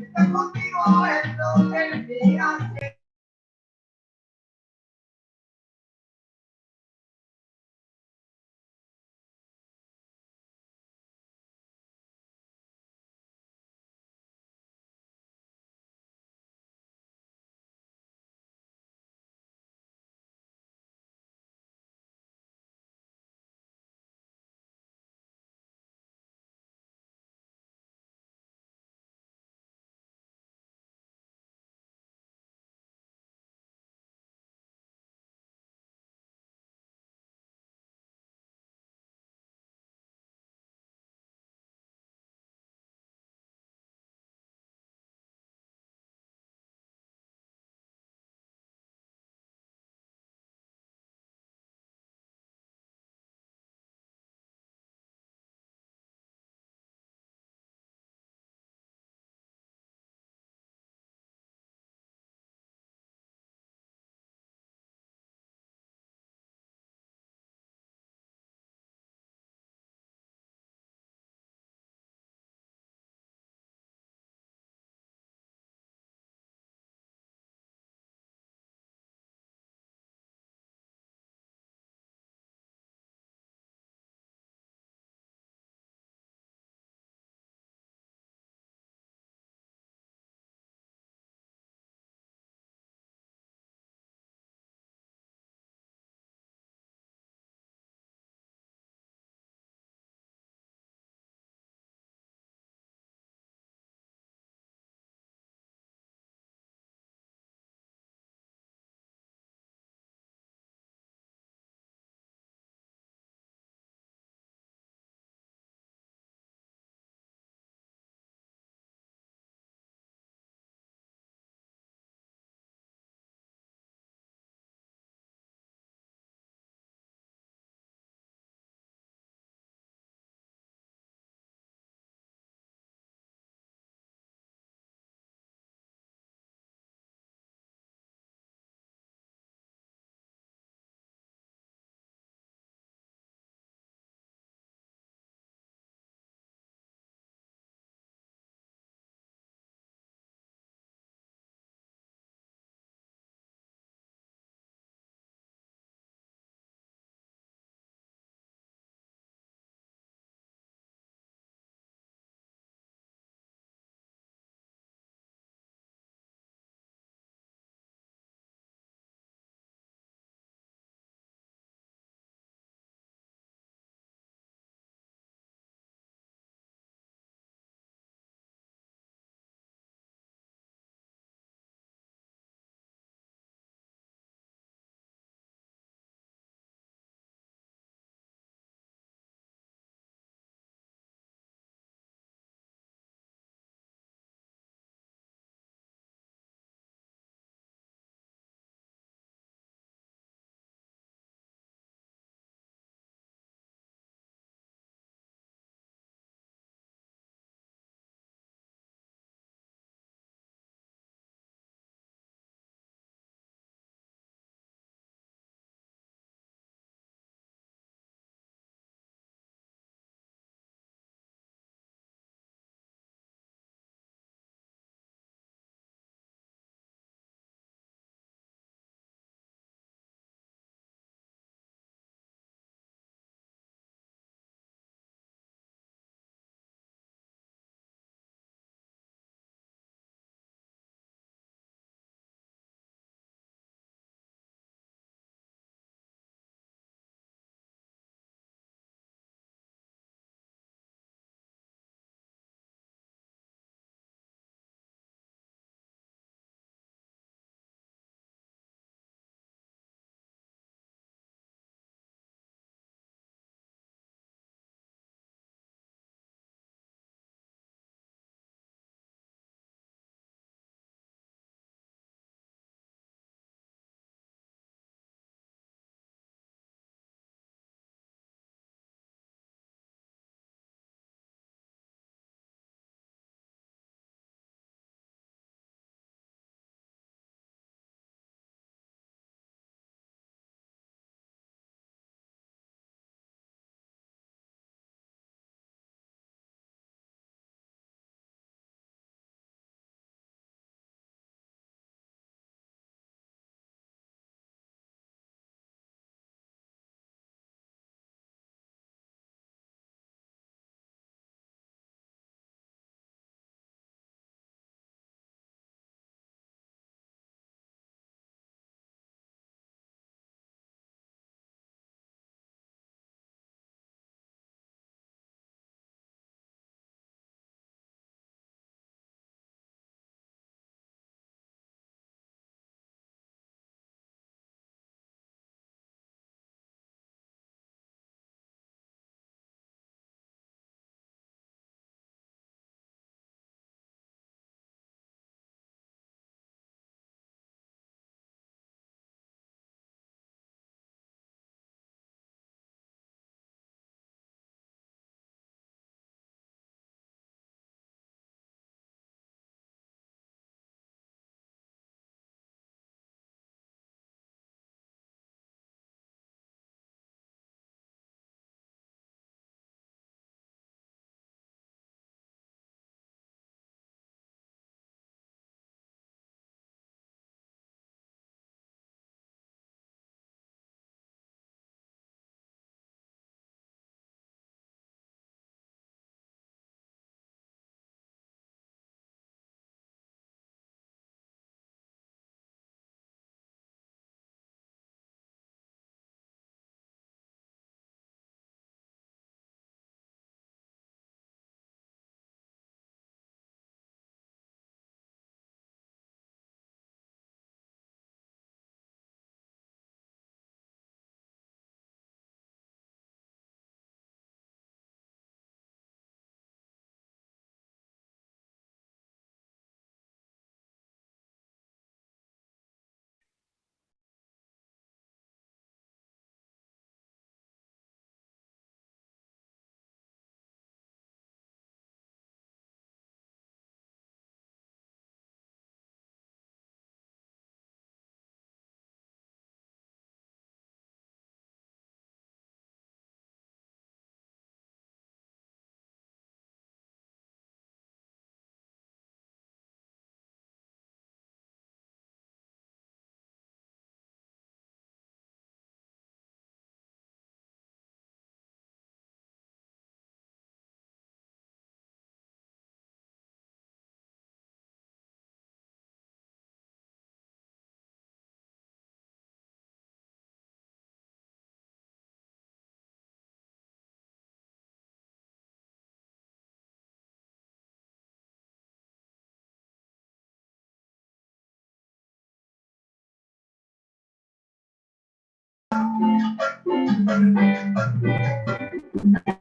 Estar contigo es lo que me hace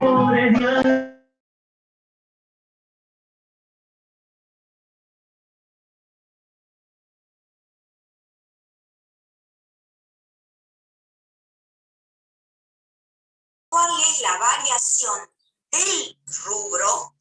Pobre Dios. ¿Cuál es la variación del rubro?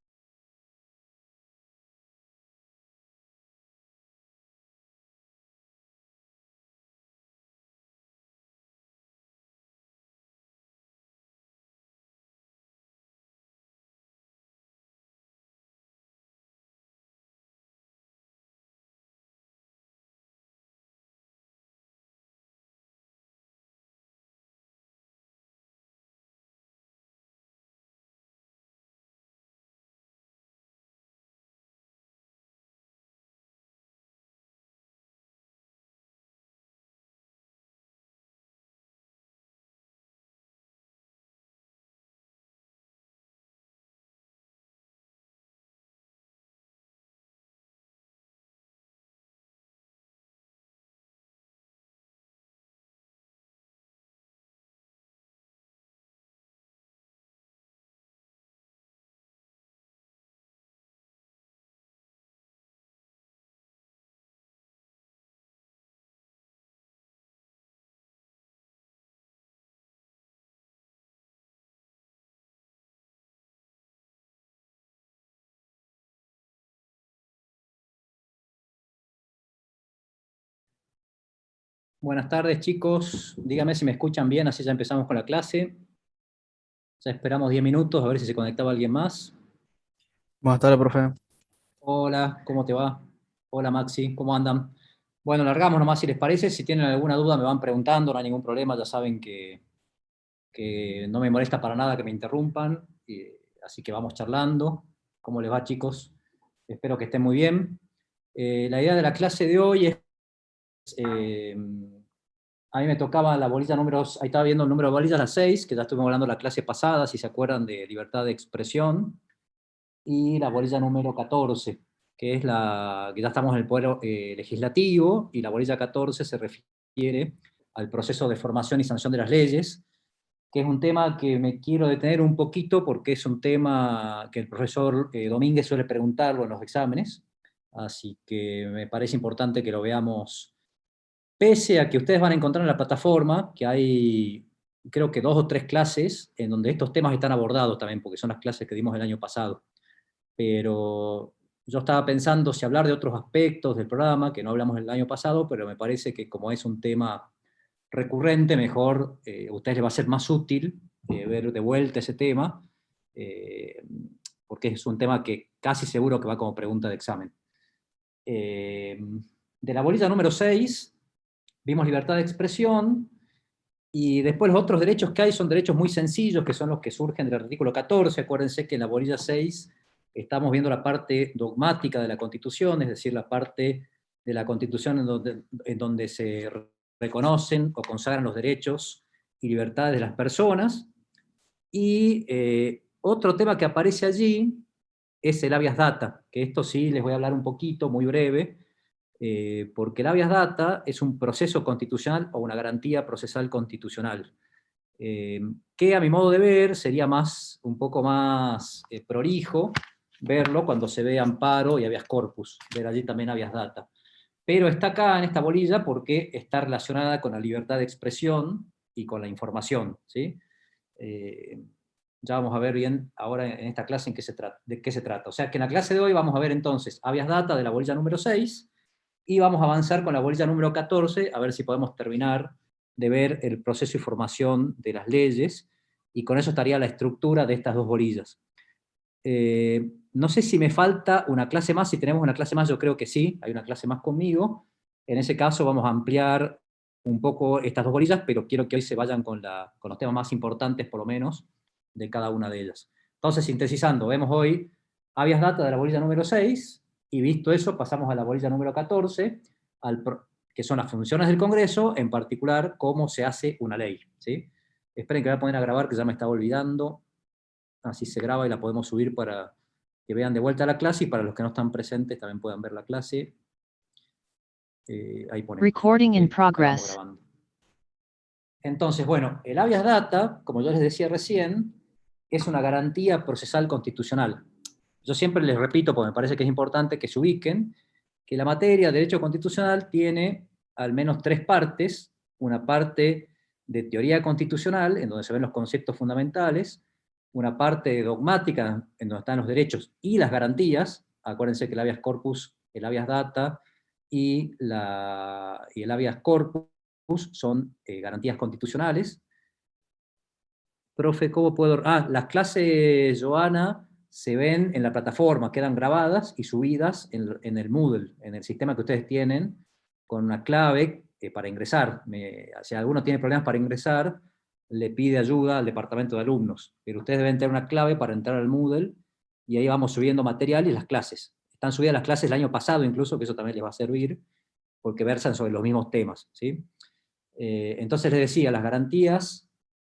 Buenas tardes, chicos. Díganme si me escuchan bien, así ya empezamos con la clase. Ya esperamos 10 minutos, a ver si se conectaba alguien más. Buenas tardes, profe. Hola, ¿cómo te va? Hola, Maxi, ¿cómo andan? Bueno, largamos nomás si les parece. Si tienen alguna duda me van preguntando, no hay ningún problema. Ya saben que no me molesta para nada que me interrumpan. Así que vamos charlando. ¿Cómo les va, chicos? Espero que estén muy bien. La idea de la clase de hoy es... a mí me tocaba la bolilla número, ahí estaba viendo el número de bolillas, la 6, que ya estuvimos hablando la clase pasada, si se acuerdan, de libertad de expresión, y la bolilla número 14, que es la que ya estamos en el poder legislativo, y la bolilla 14 se refiere al proceso de formación y sanción de las leyes, que es un tema que me quiero detener un poquito porque es un tema que el profesor Domínguez suele preguntarlo en los exámenes, así que me parece importante que lo veamos. Pese a que ustedes van a encontrar en la plataforma que hay, creo que 2 o 3 clases en donde estos temas están abordados también, porque son las clases que dimos el año pasado. Pero yo estaba pensando si hablar de otros aspectos del programa, que no hablamos el año pasado, pero me parece que como es un tema recurrente, mejor a ustedes les va a ser más útil ver de vuelta ese tema, eh, porque es un tema que casi seguro que va como pregunta de examen. De la bolilla número 6, vimos libertad de expresión, y después los otros derechos que hay son derechos muy sencillos, que son los que surgen del artículo 14. Acuérdense que en la bolilla 6 estamos viendo la parte dogmática de la Constitución, es decir, la parte de la Constitución en donde se reconocen o consagran los derechos y libertades de las personas. Y otro tema que aparece allí es el habeas data, que esto sí les voy a hablar un poquito, muy breve, porque el habeas data es un proceso constitucional o una garantía procesal constitucional, que a mi modo de ver sería un poco más prolijo verlo cuando se ve amparo y habeas corpus, ver allí también habeas data. Pero está acá en esta bolilla porque está relacionada con la libertad de expresión y con la información, ¿sí? Ya vamos a ver bien ahora en esta clase de qué se trata. O sea que en la clase de hoy vamos a ver entonces habeas data de la bolilla número 6, y vamos a avanzar con la bolilla número 14, a ver si podemos terminar de ver el proceso y formación de las leyes, y con eso estaría la estructura de estas 2 bolillas. No sé si me falta una clase más. Si tenemos una clase más, yo creo que sí, hay una clase más conmigo. En ese caso vamos a ampliar un poco estas 2 bolillas, pero quiero que hoy se vayan con los temas más importantes, por lo menos, de cada una de ellas. Entonces, sintetizando, vemos hoy habeas data de la bolilla número 6, y visto eso, pasamos a la bolilla número 14, que son las funciones del Congreso, en particular, cómo se hace una ley, ¿sí? Esperen que voy a poner a grabar, que ya me estaba olvidando. Así se graba y la podemos subir para que vean de vuelta la clase, y para los que no están presentes también puedan ver la clase. Ahí ponemos. Recording in Ahí estamos progress. grabando. Entonces, bueno, el habeas data, como yo les decía recién, es una garantía procesal constitucional. Yo siempre les repito, porque me parece que es importante que se ubiquen, que la materia de derecho constitucional tiene al menos 3 partes: una parte de teoría constitucional, en donde se ven los conceptos fundamentales; una parte dogmática, en donde están los derechos y las garantías. Acuérdense que el habeas corpus, el habeas data y el habeas corpus son garantías constitucionales. Profe, ¿cómo puedo...? Las clases, Joana, se ven en la plataforma, quedan grabadas y subidas en el Moodle, en el sistema que ustedes tienen, con una clave para ingresar. Si alguno tiene problemas para ingresar, le pide ayuda al departamento de alumnos, pero ustedes deben tener una clave para entrar al Moodle, y ahí vamos subiendo material y las clases. Están subidas las clases el año pasado incluso, que eso también les va a servir, porque versan sobre los mismos temas, ¿sí? Entonces les decía, las garantías,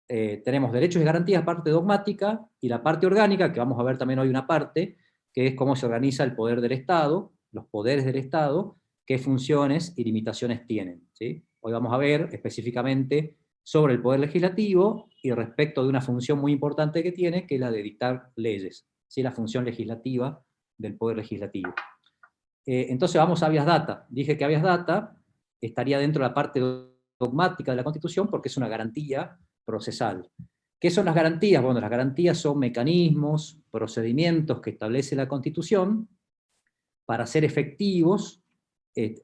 tenemos derechos y garantías, parte dogmática, y la parte orgánica, que vamos a ver también hoy una parte, que es cómo se organiza el poder del Estado, los poderes del Estado, qué funciones y limitaciones tienen, ¿sí? Hoy vamos a ver específicamente sobre el poder legislativo, y respecto de una función muy importante que tiene, que es la de dictar leyes, ¿sí? La función legislativa del poder legislativo. Entonces vamos a habeas data. Dije que habeas data estaría dentro de la parte dogmática de la Constitución, porque es una garantía procesal. ¿Qué son las garantías? Bueno, las garantías son mecanismos, procedimientos que establece la Constitución para hacer efectivos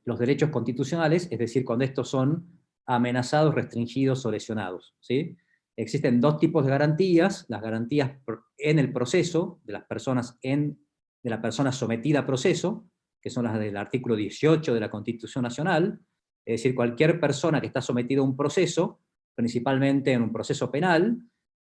los derechos constitucionales, es decir, cuando estos son amenazados, restringidos o lesionados, ¿sí? Existen 2 tipos de garantías: las garantías en el proceso, de las personas de la persona sometida a proceso, que son las del artículo 18 de la Constitución Nacional. Es decir, cualquier persona que está sometida a un proceso, principalmente en un proceso penal,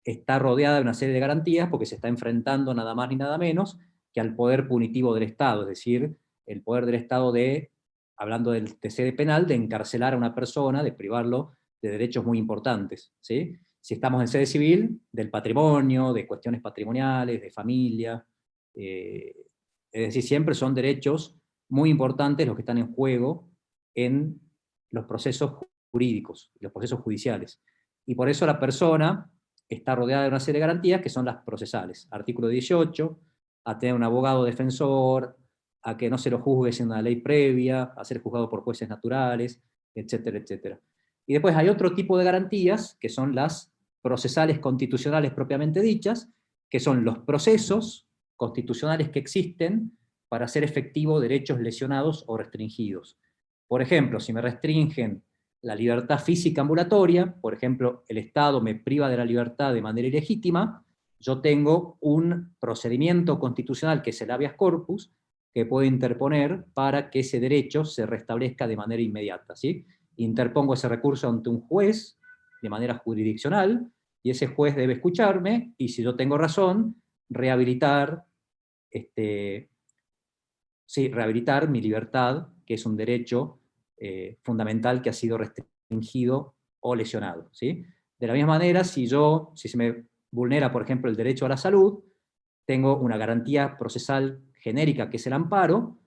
está rodeada de una serie de garantías, porque se está enfrentando nada más ni nada menos que al poder punitivo del Estado, es decir, el poder del Estado de, hablando de sede penal, de encarcelar a una persona, de privarlo de derechos muy importantes, ¿sí? Si estamos en sede civil, del patrimonio, de cuestiones patrimoniales, de familia, es decir, siempre son derechos muy importantes los que están en juego en los procesos jurídicos, los procesos judiciales. Y por eso la persona está rodeada de una serie de garantías que son las procesales. Artículo 18, a tener un abogado defensor, a que no se lo juzgue sin una ley previa, a ser juzgado por jueces naturales, etcétera, etcétera. Y después hay otro tipo de garantías, que son las procesales constitucionales propiamente dichas, que son los procesos constitucionales que existen para hacer efectivo derechos lesionados o restringidos. Por ejemplo, si me restringen la libertad física ambulatoria, por ejemplo, el Estado me priva de la libertad de manera ilegítima, yo tengo un procedimiento constitucional, que es el habeas corpus, que puedo interponer para que ese derecho se restablezca de manera inmediata, ¿sí? Interpongo ese recurso ante un juez de manera jurisdiccional, y ese juez debe escucharme, y si yo tengo razón, rehabilitar mi libertad, que es un derecho fundamental que ha sido restringido o lesionado, ¿sí? De la misma manera, si se me vulnera, por ejemplo, el derecho a la salud, tengo una garantía procesal genérica, que es el amparo,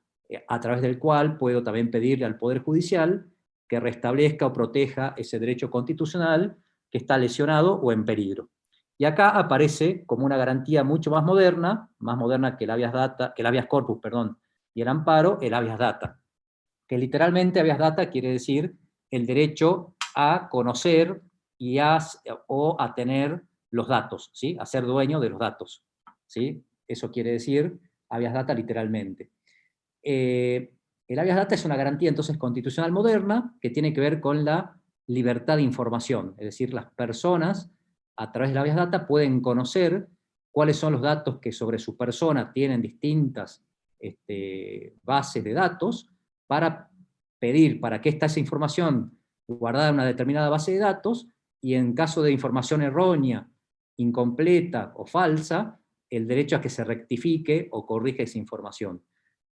a través del cual puedo también pedirle al Poder Judicial que restablezca o proteja ese derecho constitucional que está lesionado o en peligro. Y acá aparece como una garantía mucho más moderna que el habeas corpus, perdón, y el amparo, el habeas data. Que literalmente habeas data quiere decir el derecho a conocer o a tener los datos, ¿sí? A ser dueño de los datos, ¿sí? Eso quiere decir habeas data literalmente. El habeas data es una garantía entonces constitucional moderna, que tiene que ver con la libertad de información, es decir, las personas a través del habeas data pueden conocer cuáles son los datos que sobre su persona tienen distintas bases de datos, para pedir para que está esa información guardada en una determinada base de datos, y en caso de información errónea, incompleta o falsa, el derecho a que se rectifique o corrija esa información.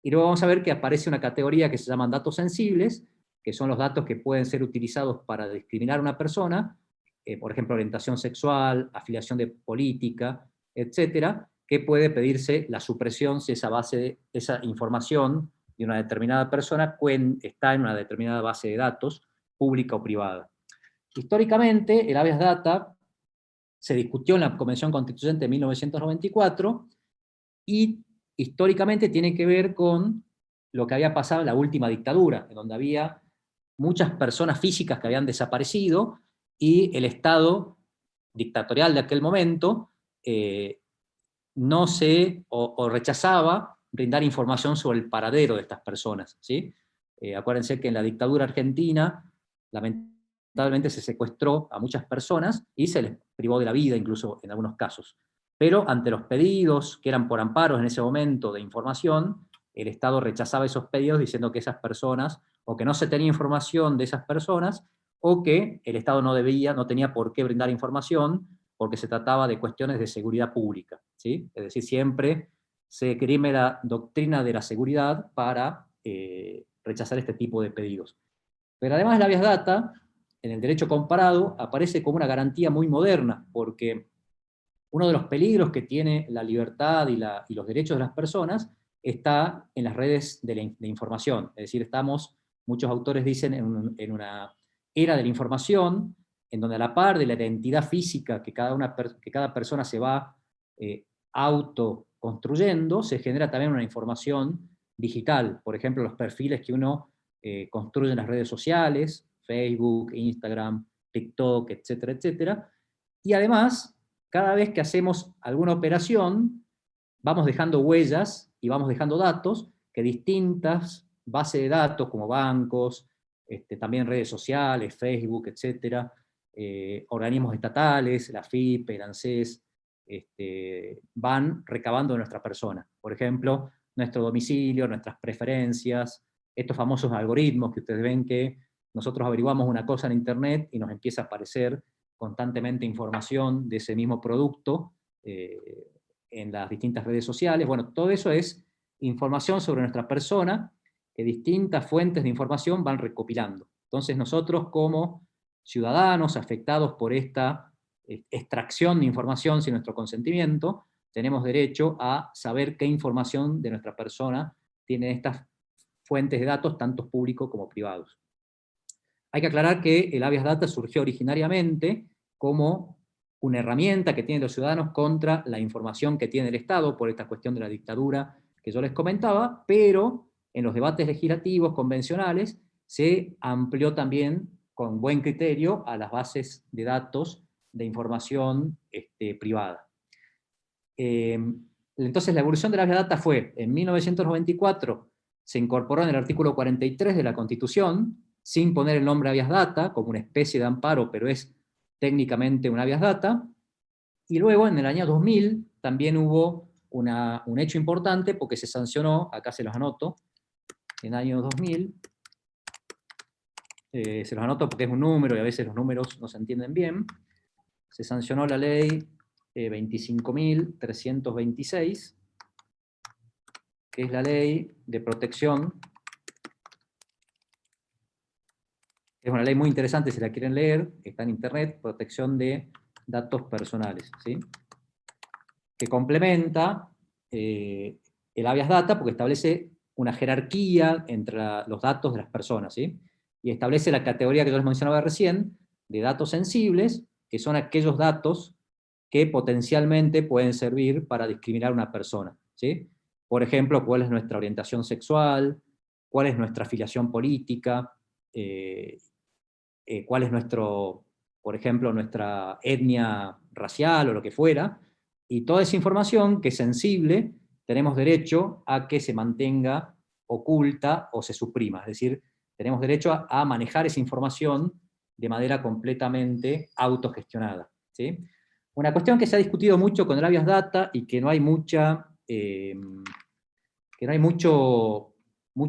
Y luego vamos a ver que aparece una categoría que se llaman datos sensibles, que son los datos que pueden ser utilizados para discriminar a una persona, por ejemplo, orientación sexual, afiliación de política, etcétera, que puede pedirse la supresión si esa información de una determinada persona está en una determinada base de datos, pública o privada. Históricamente, el habeas data se discutió en la Convención Constituyente de 1994, y históricamente tiene que ver con lo que había pasado en la última dictadura, en donde había muchas personas físicas que habían desaparecido, y el Estado dictatorial de aquel momento no se, o rechazaba brindar información sobre el paradero de estas personas, ¿sí? Acuérdense que en la dictadura argentina, lamentablemente se secuestró a muchas personas y se les privó de la vida, incluso en algunos casos. Pero ante los pedidos, que eran por amparos en ese momento de información, el Estado rechazaba esos pedidos diciendo que esas personas, o que no se tenía información de esas personas, o que el Estado no tenía por qué brindar información, porque se trataba de cuestiones de seguridad pública, ¿sí? Es decir, siempre se crime la doctrina de la seguridad para rechazar este tipo de pedidos. Pero además el habeas data, en el derecho comparado, aparece como una garantía muy moderna, porque uno de los peligros que tiene la libertad y los derechos de las personas está en las redes de información. Es decir, muchos autores dicen, en una era de la información, en donde a la par de la identidad física que cada persona se va autoconstruyendo, se genera también una información digital. Por ejemplo, los perfiles que uno construye en las redes sociales, Facebook, Instagram, TikTok, etcétera, etcétera. Y además, cada vez que hacemos alguna operación, vamos dejando huellas y vamos dejando datos que distintas bases de datos, como bancos, también redes sociales, Facebook, etcétera, organismos estatales, la FIP, el ANSES, van recabando de nuestra persona. Por ejemplo, nuestro domicilio, nuestras preferencias, estos famosos algoritmos que ustedes ven que nosotros averiguamos una cosa en Internet y nos empieza a aparecer constantemente información de ese mismo producto en las distintas redes sociales. Bueno, todo eso es información sobre nuestra persona que distintas fuentes de información van recopilando. Entonces nosotros, como ciudadanos afectados por esta extracción de información sin nuestro consentimiento, tenemos derecho a saber qué información de nuestra persona tienen estas fuentes de datos, tanto públicos como privados. Hay que aclarar que el habeas data surgió originariamente como una herramienta que tienen los ciudadanos contra la información que tiene el Estado, por esta cuestión de la dictadura que yo les comentaba, pero en los debates legislativos convencionales se amplió también con buen criterio a las bases de datos de información privada. Entonces la evolución de la habeas data fue, en 1994 se incorporó en el artículo 43 de la Constitución, sin poner el nombre habeas data, como una especie de amparo, pero es técnicamente un habeas data. Y luego, en el año 2000, también hubo un hecho importante, porque se sancionó, acá se los anoto, en el año 2000, se los anoto porque es un número, y a veces los números no se entienden bien, se sancionó la ley 25.326, que es la ley de protección. Es una ley muy interesante, si la quieren leer, está en internet, protección de datos personales, ¿sí? Que complementa el habeas data porque establece una jerarquía entre los datos de las personas, ¿sí? Y establece la categoría que yo les mencionaba recién, de datos sensibles, que son aquellos datos que potencialmente pueden servir para discriminar a una persona, ¿sí? Por ejemplo, cuál es nuestra orientación sexual, cuál es nuestra afiliación política, cuál es por ejemplo, nuestra etnia racial o lo que fuera, y toda esa información que es sensible, tenemos derecho a que se mantenga oculta o se suprima, es decir, tenemos derecho a manejar esa información de manera completamente autogestionada, ¿sí? Una cuestión que se ha discutido mucho con el habeas data y que no hay mucho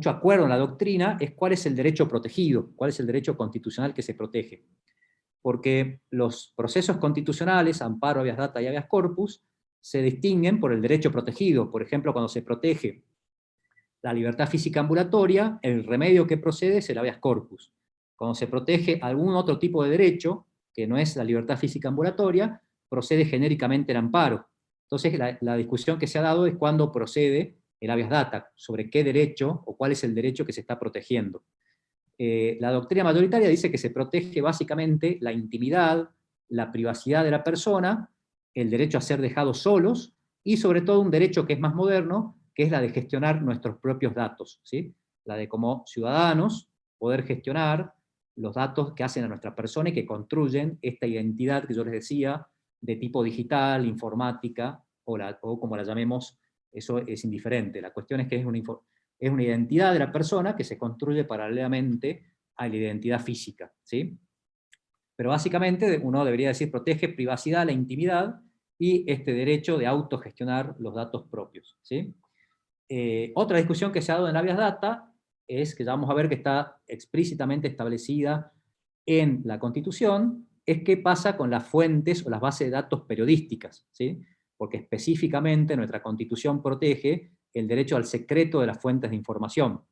acuerdo en la doctrina es cuál es el derecho protegido, cuál es el derecho constitucional que se protege. Porque los procesos constitucionales, amparo, habeas data y habeas corpus, se distinguen por el derecho protegido. Por ejemplo, cuando se protege la libertad física ambulatoria, el remedio que procede es el habeas corpus. Cuando se protege algún otro tipo de derecho, que no es la libertad física ambulatoria, procede genéricamente el amparo. Entonces, la discusión que se ha dado es cuándo procede el habeas data, sobre qué derecho o cuál es el derecho que se está protegiendo. La doctrina mayoritaria dice que se protege básicamente la intimidad, la privacidad de la persona, el derecho a ser dejados solos, y sobre todo un derecho que es más moderno, que es la de gestionar nuestros propios datos, ¿sí? La de como ciudadanos poder gestionar los datos que hacen a nuestra persona y que construyen esta identidad que yo les decía, de tipo digital, informática, o como la llamemos, eso es indiferente. La cuestión es que es una identidad de la persona que se construye paralelamente a la identidad física, ¿sí? Pero básicamente uno debería decir protege privacidad, la intimidad y este derecho de autogestionar los datos propios, ¿sí? Otra discusión que se ha dado en la habeas data es que ya vamos a ver que está explícitamente establecida en la Constitución, es qué pasa con las fuentes o las bases de datos periodísticas, ¿sí? Porque específicamente nuestra Constitución protege el derecho al secreto de las fuentes de información.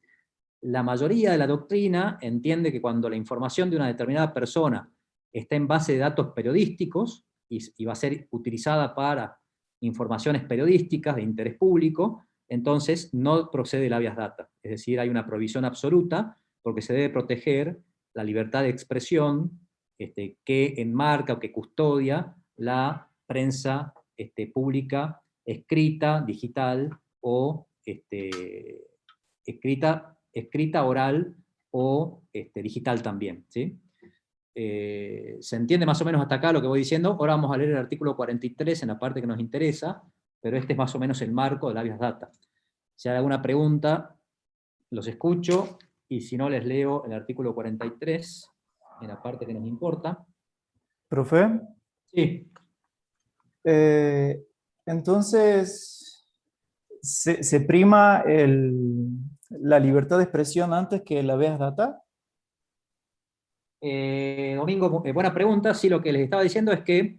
La mayoría de la doctrina entiende que cuando la información de una determinada persona está en base de datos periodísticos y va a ser utilizada para informaciones periodísticas de interés público, entonces no procede el habeas data. Es decir, hay una prohibición absoluta porque se debe proteger la libertad de expresión que enmarca o que custodia la prensa pública escrita, digital o escrita oral o digital también, ¿sí? ¿Se entiende más o menos hasta acá lo que voy diciendo? Ahora vamos a leer el artículo 43 en la parte que nos interesa, pero este es más o menos el marco del habeas data. Si hay alguna pregunta, los escucho, y si no, les leo el artículo 43 en la parte que nos importa. Profe, Sí. entonces, ¿se prima la libertad de expresión antes que la habeas data? Domingo, buena pregunta. Sí, lo que les estaba diciendo es que,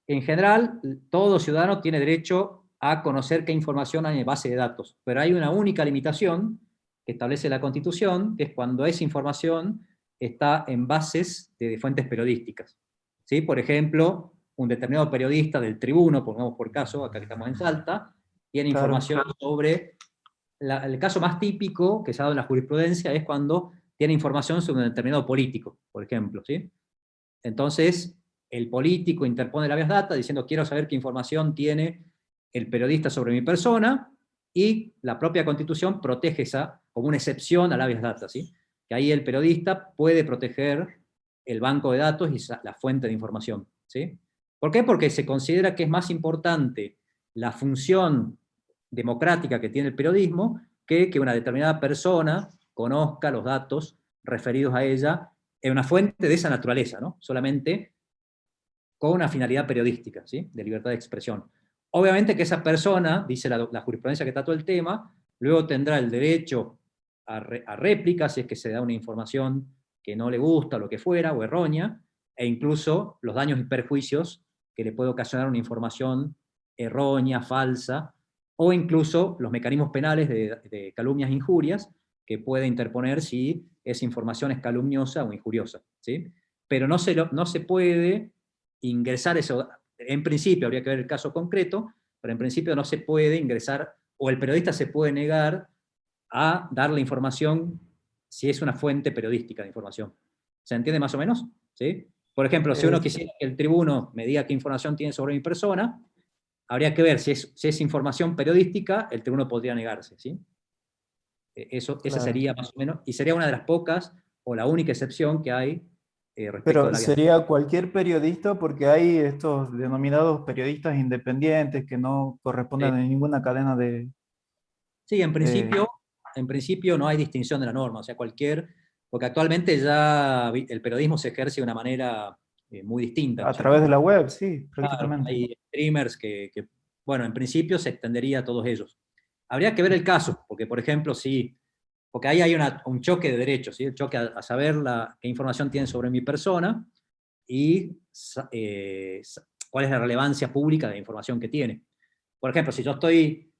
en general, todo ciudadano tiene derecho a conocer qué información hay en base de datos, pero hay una única limitación que establece la Constitución, que es cuando esa información está en bases de fuentes periodísticas, ¿sí? Por ejemplo, un determinado periodista del Tribuno, pongamos por caso, acá que estamos en Salta, tiene Claro. información sobre... el caso más típico que se ha dado en la jurisprudencia es cuando tiene información sobre un determinado político, por ejemplo, ¿sí? Entonces, el político interpone el habeas data diciendo quiero saber qué información tiene el periodista sobre mi persona, y la propia Constitución protege esa como una excepción al habeas data, ¿sí? Que ahí el periodista puede proteger el banco de datos y la fuente de información, ¿sí? ¿Por qué? Porque se considera que es más importante la función democrática que tiene el periodismo que una determinada persona conozca los datos referidos a ella en una fuente de esa naturaleza, ¿no? Solamente con una finalidad periodística, ¿sí? De libertad de expresión. Obviamente que esa persona, dice la jurisprudencia que trató el tema, luego tendrá el derecho a réplica si es que se da una información que no le gusta, lo que fuera, o errónea, e incluso los daños y perjuicios que le puede ocasionar una información errónea, falsa, o incluso los mecanismos penales de calumnias e injurias que puede interponer si esa información es calumniosa o injuriosa, ¿sí? Pero no se puede ingresar eso, en principio habría que ver el caso concreto, pero en principio no se puede ingresar, o el periodista se puede negar a dar la información si es una fuente periodística de información. ¿Se entiende más o menos? ¿Sí? Por ejemplo, si uno quisiera que el tribuno me diga qué información tiene sobre mi persona, habría que ver si es información periodística, el tribuno podría negarse, ¿sí? Esa Claro. sería más o menos, y sería una de las pocas o la única excepción que hay respecto Pero a la sería cualquier periodista, porque hay estos denominados periodistas independientes que no corresponden a ninguna cadena de... Sí, en principio no hay distinción de la norma, o sea, porque actualmente ya el periodismo se ejerce de una manera muy distinta, ¿no A es cierto? través de la web, sí, Claro, prácticamente. hay streamers bueno, en principio se extendería a todos ellos. Habría que ver el caso, porque por ejemplo, porque ahí hay un choque de derechos, ¿sí? El choque a saber qué información tienen sobre mi persona y cuál es la relevancia pública de la información que tiene. Por ejemplo, si yo estoy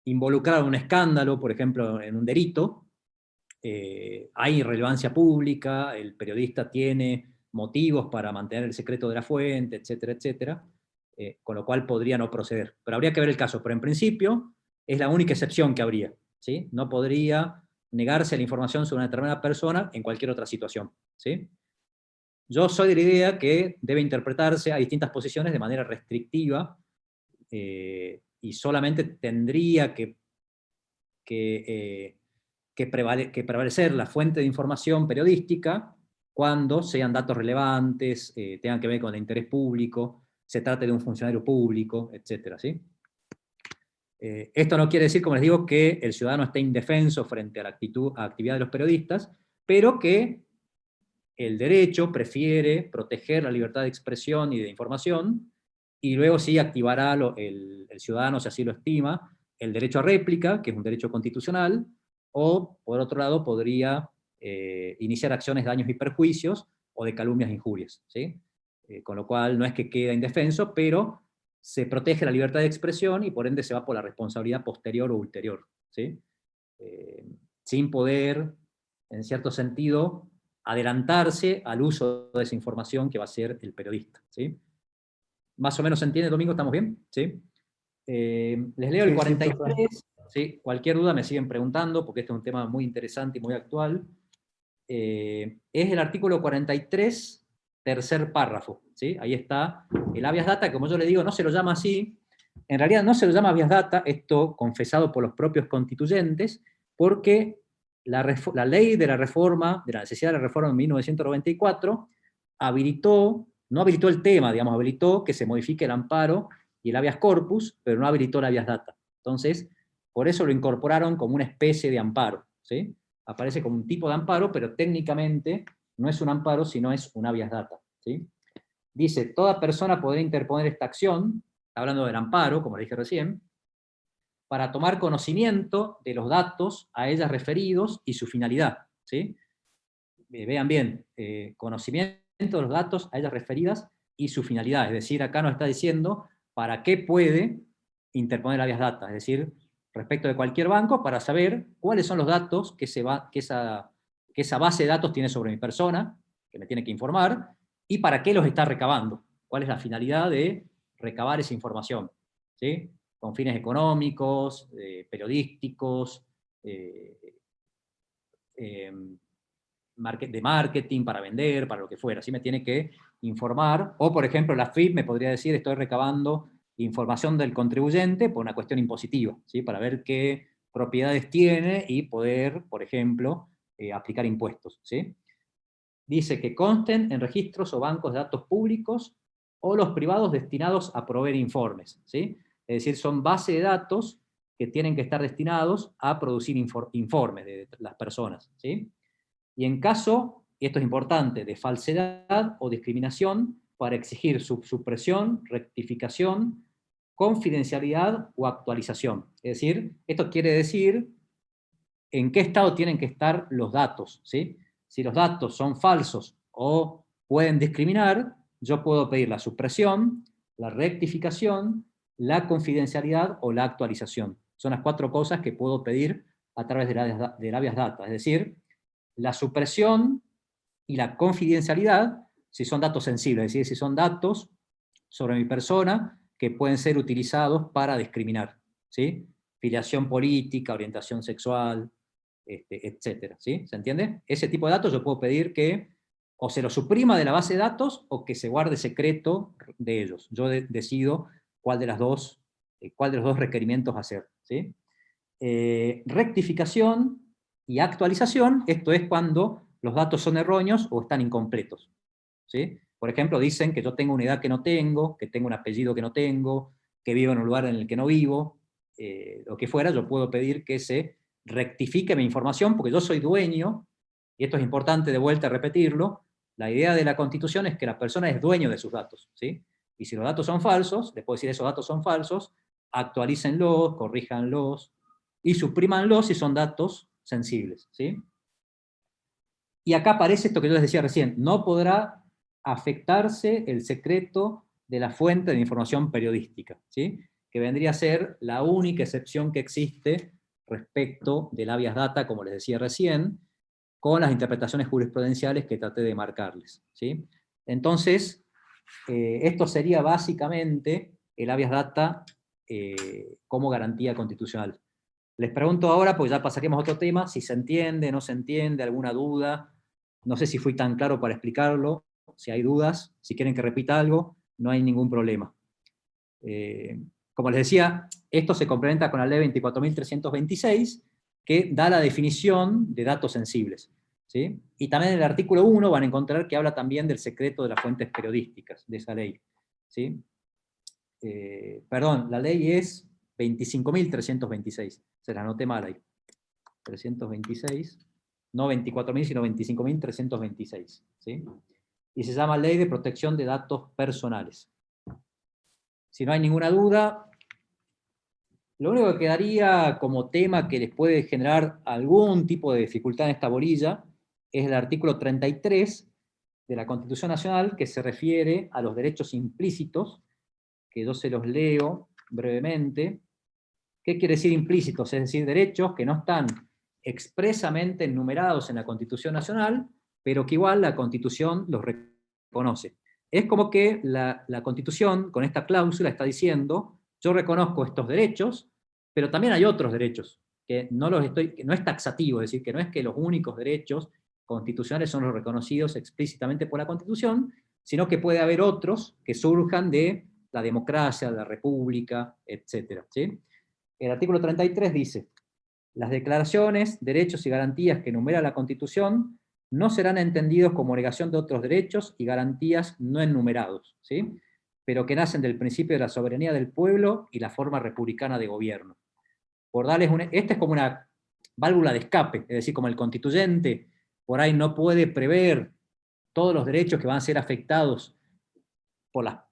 involucrado en un escándalo, por ejemplo, en un delito, hay relevancia pública, el periodista tiene motivos para mantener el secreto de la fuente, etcétera, etcétera, con lo cual podría no proceder. Pero habría que ver el caso, pero en principio es la única excepción que habría, ¿sí? No podría negarse a la información sobre una determinada persona en cualquier otra situación, ¿sí? Yo soy de la idea que debe interpretarse a distintas posiciones de manera restrictiva, y solamente tendría que prevalecer la fuente de información periodística cuando sean datos relevantes, tengan que ver con el interés público, se trate de un funcionario público, etcétera, ¿sí? Esto no quiere decir, como les digo, que el ciudadano esté indefenso frente a la actividad de los periodistas, pero que el derecho prefiere proteger la libertad de expresión y de información, y luego sí activará el ciudadano, si así lo estima, el derecho a réplica, que es un derecho constitucional, o, por otro lado, podría iniciar acciones de daños y perjuicios, o de calumnias e injurias, ¿sí? Con lo cual no es que queda indefenso, pero se protege la libertad de expresión, y por ende se va por la responsabilidad posterior o ulterior, ¿sí? Sin poder, en cierto sentido, adelantarse al uso de esa información que va a ser el periodista, ¿sí? ¿Más o menos se entiende, Domingo? ¿Estamos bien? ¿Sí? Les leo el Sí, sí, 43, profe. ¿sí? Cualquier duda me siguen preguntando, porque este es un tema muy interesante y muy actual. Es el artículo 43, tercer párrafo, ¿sí? Ahí está el habeas data, como yo le digo, no se lo llama así, en realidad no se lo llama habeas data, esto confesado por los propios constituyentes, porque la ley de la reforma, de la necesidad de la reforma en 1994, no habilitó el tema, digamos, habilitó que se modifique el amparo y el habeas corpus, pero no habilitó el habeas data. Entonces, por eso lo incorporaron como una especie de amparo, ¿sí? Aparece como un tipo de amparo, pero técnicamente no es un amparo, sino es un habeas data, ¿sí? Dice, toda persona podrá interponer esta acción, hablando del amparo, como le dije recién, para tomar conocimiento de los datos a ellas referidos y su finalidad, ¿sí? Vean bien, conocimiento de los datos a ellas referidas y su finalidad, es decir, acá nos está diciendo para qué puede interponer habeas data, es decir, respecto de cualquier banco, para saber cuáles son los datos que esa base de datos tiene sobre mi persona, que me tiene que informar, y para qué los está recabando, cuál es la finalidad de recabar esa información, ¿sí? Con fines económicos, periodísticos, de marketing, para vender, para lo que fuera, ¿sí? Me tiene que informar, o por ejemplo la FIP me podría decir, estoy recabando información del contribuyente por una cuestión impositiva, ¿sí? Para ver qué propiedades tiene y poder, por ejemplo, aplicar impuestos, ¿sí? Dice que consten en registros o bancos de datos públicos o los privados destinados a proveer informes, ¿sí? Es decir, son bases de datos que tienen que estar destinados a producir informes de las personas, ¿sí? Y en caso, y esto es importante, de falsedad o discriminación, para exigir su supresión, rectificación, confidencialidad o actualización. Es decir, esto quiere decir en qué estado tienen que estar los datos, ¿sí? Si los datos son falsos o pueden discriminar, yo puedo pedir la supresión, la rectificación, la confidencialidad o la actualización. Son las 4 cosas que puedo pedir a través del habeas data. Es decir, la supresión y la confidencialidad, si son datos sensibles, es decir, si son datos sobre mi persona que pueden ser utilizados para discriminar, ¿sí? Filiación política, orientación sexual, etcétera, ¿sí? ¿Se entiende? Ese tipo de datos yo puedo pedir que o se lo suprima de la base de datos o que se guarde secreto de ellos. Yo decido cuál de los dos requerimientos hacer, ¿sí? Rectificación y actualización, esto es cuando los datos son erróneos o están incompletos, ¿sí? Por ejemplo, dicen que yo tengo una edad que no tengo, que tengo un apellido que no tengo, que vivo en un lugar en el que no vivo, lo que fuera, yo puedo pedir que se rectifique mi información, porque yo soy dueño, y esto es importante de vuelta a repetirlo, la idea de la Constitución es que la persona es dueño de sus datos, ¿sí? Y si los datos son falsos, les puedo decir esos datos son falsos, actualícenlos, corríjanlos, y suprímanlos si son datos sensibles, ¿sí? Y acá aparece esto que yo les decía recién, no podrá afectarse el secreto de la fuente de información periodística, ¿sí? Que vendría a ser la única excepción que existe respecto del habeas data, como les decía recién, con las interpretaciones jurisprudenciales que traté de marcarles, ¿sí? Entonces, esto sería básicamente el habeas data como garantía constitucional. Les pregunto ahora, pues ya pasaríamos a otro tema, si se entiende, no se entiende, alguna duda. No sé si fui tan claro para explicarlo. Si hay dudas, si quieren que repita algo, no hay ningún problema. Como les decía, esto se complementa con la ley 24.326, que da la definición de datos sensibles, ¿sí? Y también en el artículo 1 van a encontrar que habla también del secreto de las fuentes periodísticas de esa ley, ¿sí? Perdón, la ley es 25.326, se la anoté mal ahí. 326, no 24.000, sino 25.326, ¿sí? Y se llama Ley de Protección de Datos Personales. Si no hay ninguna duda, lo único que quedaría como tema que les puede generar algún tipo de dificultad en esta bolilla es el artículo 33 de la Constitución Nacional, que se refiere a los derechos implícitos, que yo se los leo brevemente. ¿Qué quiere decir implícitos? Es decir, derechos que no están expresamente enumerados en la Constitución Nacional, pero que igual la Constitución los reconoce. Es como que la Constitución, con esta cláusula, está diciendo, yo reconozco estos derechos, pero también hay otros derechos, que no es taxativo, es decir, que no es que los únicos derechos constitucionales son los reconocidos explícitamente por la Constitución, sino que puede haber otros que surjan de la democracia, la república, etc. ¿Sí? El artículo 33 dice, las declaraciones, derechos y garantías que enumera la Constitución no serán entendidos como negación de otros derechos y garantías no enumerados, ¿sí? Pero que nacen del principio de la soberanía del pueblo y la forma republicana de gobierno. Por darles esta es como una válvula de escape, es decir, como el constituyente por ahí no puede prever todos los derechos que van a ser afectados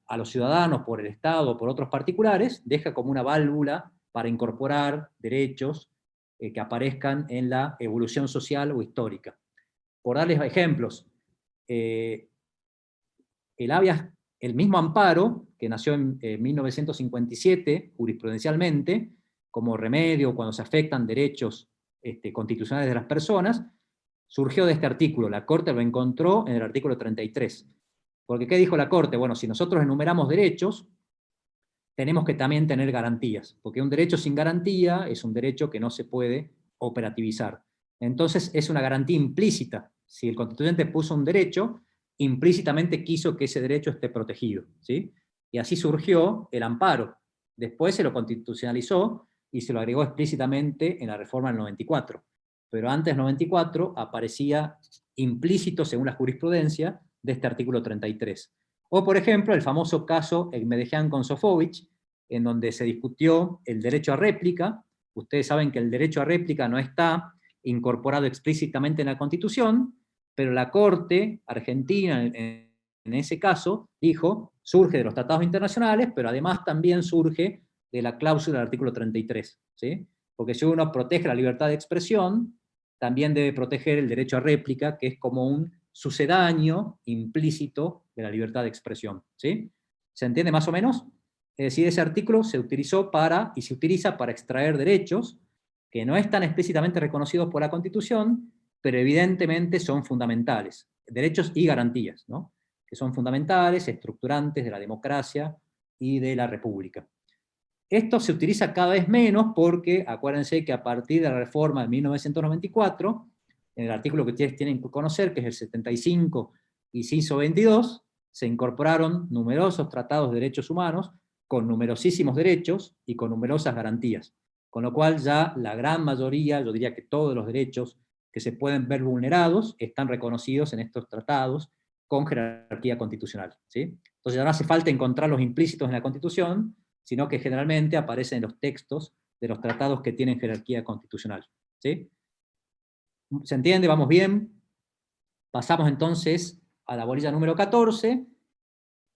a los ciudadanos, por el Estado, por otros particulares, deja como una válvula para incorporar derechos que aparezcan en la evolución social o histórica. Por darles ejemplos, el mismo amparo, que nació en 1957 jurisprudencialmente, como remedio cuando se afectan derechos constitucionales de las personas, surgió de este artículo. La Corte lo encontró en el artículo 33. Porque ¿qué dijo la Corte? Bueno, si nosotros enumeramos derechos, tenemos que también tener garantías, porque un derecho sin garantía es un derecho que no se puede operativizar. Entonces es una garantía implícita. Si el constituyente puso un derecho, implícitamente quiso que ese derecho esté protegido, ¿sí? Y así surgió el amparo. Después se lo constitucionalizó y se lo agregó explícitamente en la reforma del 94. Pero antes del 94 aparecía implícito, según la jurisprudencia, de este artículo 33. O, por ejemplo, el famoso caso Egmedejian con Sofovich, en donde se discutió el derecho a réplica. Ustedes saben que el derecho a réplica no está incorporado explícitamente en la Constitución, pero la Corte Argentina, en ese caso, dijo, surge de los tratados internacionales, pero además también surge de la cláusula del artículo 33, ¿sí? Porque si uno protege la libertad de expresión, también debe proteger el derecho a réplica, que es como un sucedáneo implícito de la libertad de expresión, ¿sí? ¿Se entiende más o menos? Es decir, ese artículo se utilizó y se utiliza para extraer derechos que no están explícitamente reconocidos por la Constitución, pero evidentemente son fundamentales, derechos y garantías, ¿no? Que son fundamentales, estructurantes de la democracia y de la república. Esto se utiliza cada vez menos porque, acuérdense que a partir de la reforma de 1994, en el artículo que ustedes tienen que conocer, que es el 75 y CISO 22, se incorporaron numerosos tratados de derechos humanos con numerosísimos derechos y con numerosas garantías. Con lo cual ya la gran mayoría, yo diría que todos los derechos que se pueden ver vulnerados están reconocidos en estos tratados con jerarquía constitucional, ¿sí? Entonces ya no hace falta encontrar los implícitos en la Constitución, sino que generalmente aparecen en los textos de los tratados que tienen jerarquía constitucional, ¿sí? ¿Se entiende? ¿Vamos bien? Pasamos entonces a la bolilla número 14,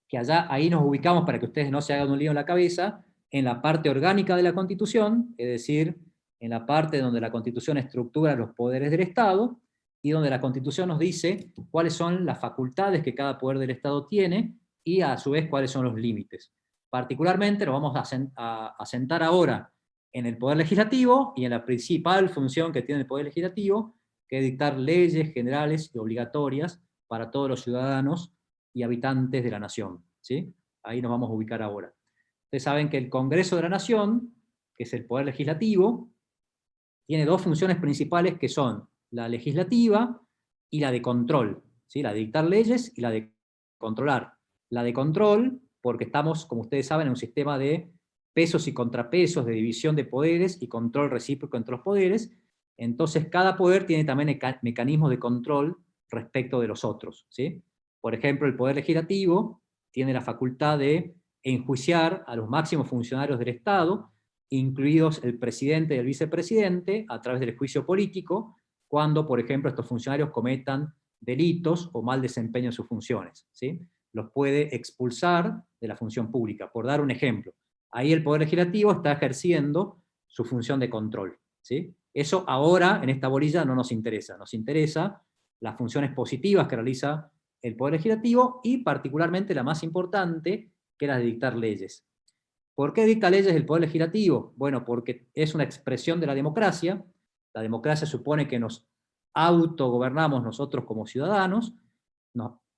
que ahí nos ubicamos para que ustedes no se hagan un lío en la cabeza, en la parte orgánica de la Constitución, es decir, en la parte donde la Constitución estructura los poderes del Estado, y donde la Constitución nos dice cuáles son las facultades que cada poder del Estado tiene, y a su vez cuáles son los límites. Particularmente nos vamos a sentar ahora en el Poder Legislativo y en la principal función que tiene el Poder Legislativo, que es dictar leyes generales y obligatorias para todos los ciudadanos y habitantes de la nación, ¿sí? Ahí nos vamos a ubicar ahora. Ustedes saben que el Congreso de la Nación, que es el Poder Legislativo, tiene dos funciones principales que son la legislativa y la de control, ¿sí? La de dictar leyes y la de controlar. La de control, porque estamos, como ustedes saben, en un sistema de pesos y contrapesos, de división de poderes y control recíproco entre los poderes. Entonces cada poder tiene también mecanismos de control respecto de los otros, ¿sí? Por ejemplo, el poder legislativo tiene la facultad de enjuiciar a los máximos funcionarios del Estado, incluidos el presidente y el vicepresidente, a través del juicio político, cuando, por ejemplo, estos funcionarios cometan delitos o mal desempeño en sus funciones, ¿sí? Los puede expulsar de la función pública, por dar un ejemplo. Ahí el Poder Legislativo está ejerciendo su función de control, ¿sí? Eso ahora, en esta bolilla, no nos interesa. Nos interesa las funciones positivas que realiza el Poder Legislativo y particularmente la más importante, que es la de dictar leyes. ¿Por qué dicta leyes el Poder Legislativo? Bueno, porque es una expresión de la democracia. La democracia supone que nos autogobernamos nosotros como ciudadanos.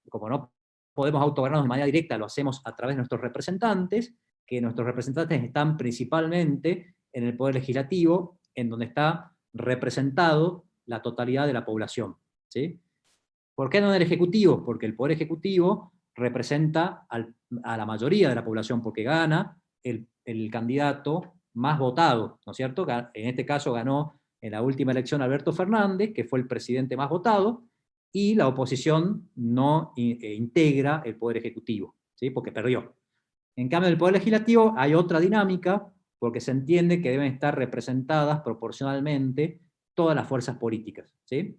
Como no podemos autogobernarnos de manera directa, lo hacemos a través de nuestros representantes, que nuestros representantes están principalmente en el Poder Legislativo, en donde está representado la totalidad de la población, ¿sí? ¿Por qué no en el Ejecutivo? Porque el Poder Ejecutivo representa a la mayoría de la población, porque gana el candidato más votado, ¿no es cierto? En este caso ganó en la última elección Alberto Fernández, que fue el presidente más votado, y la oposición no integra el Poder Ejecutivo, ¿sí? Porque perdió. En cambio, en el Poder Legislativo hay otra dinámica, porque se entiende que deben estar representadas proporcionalmente todas las fuerzas políticas, ¿sí?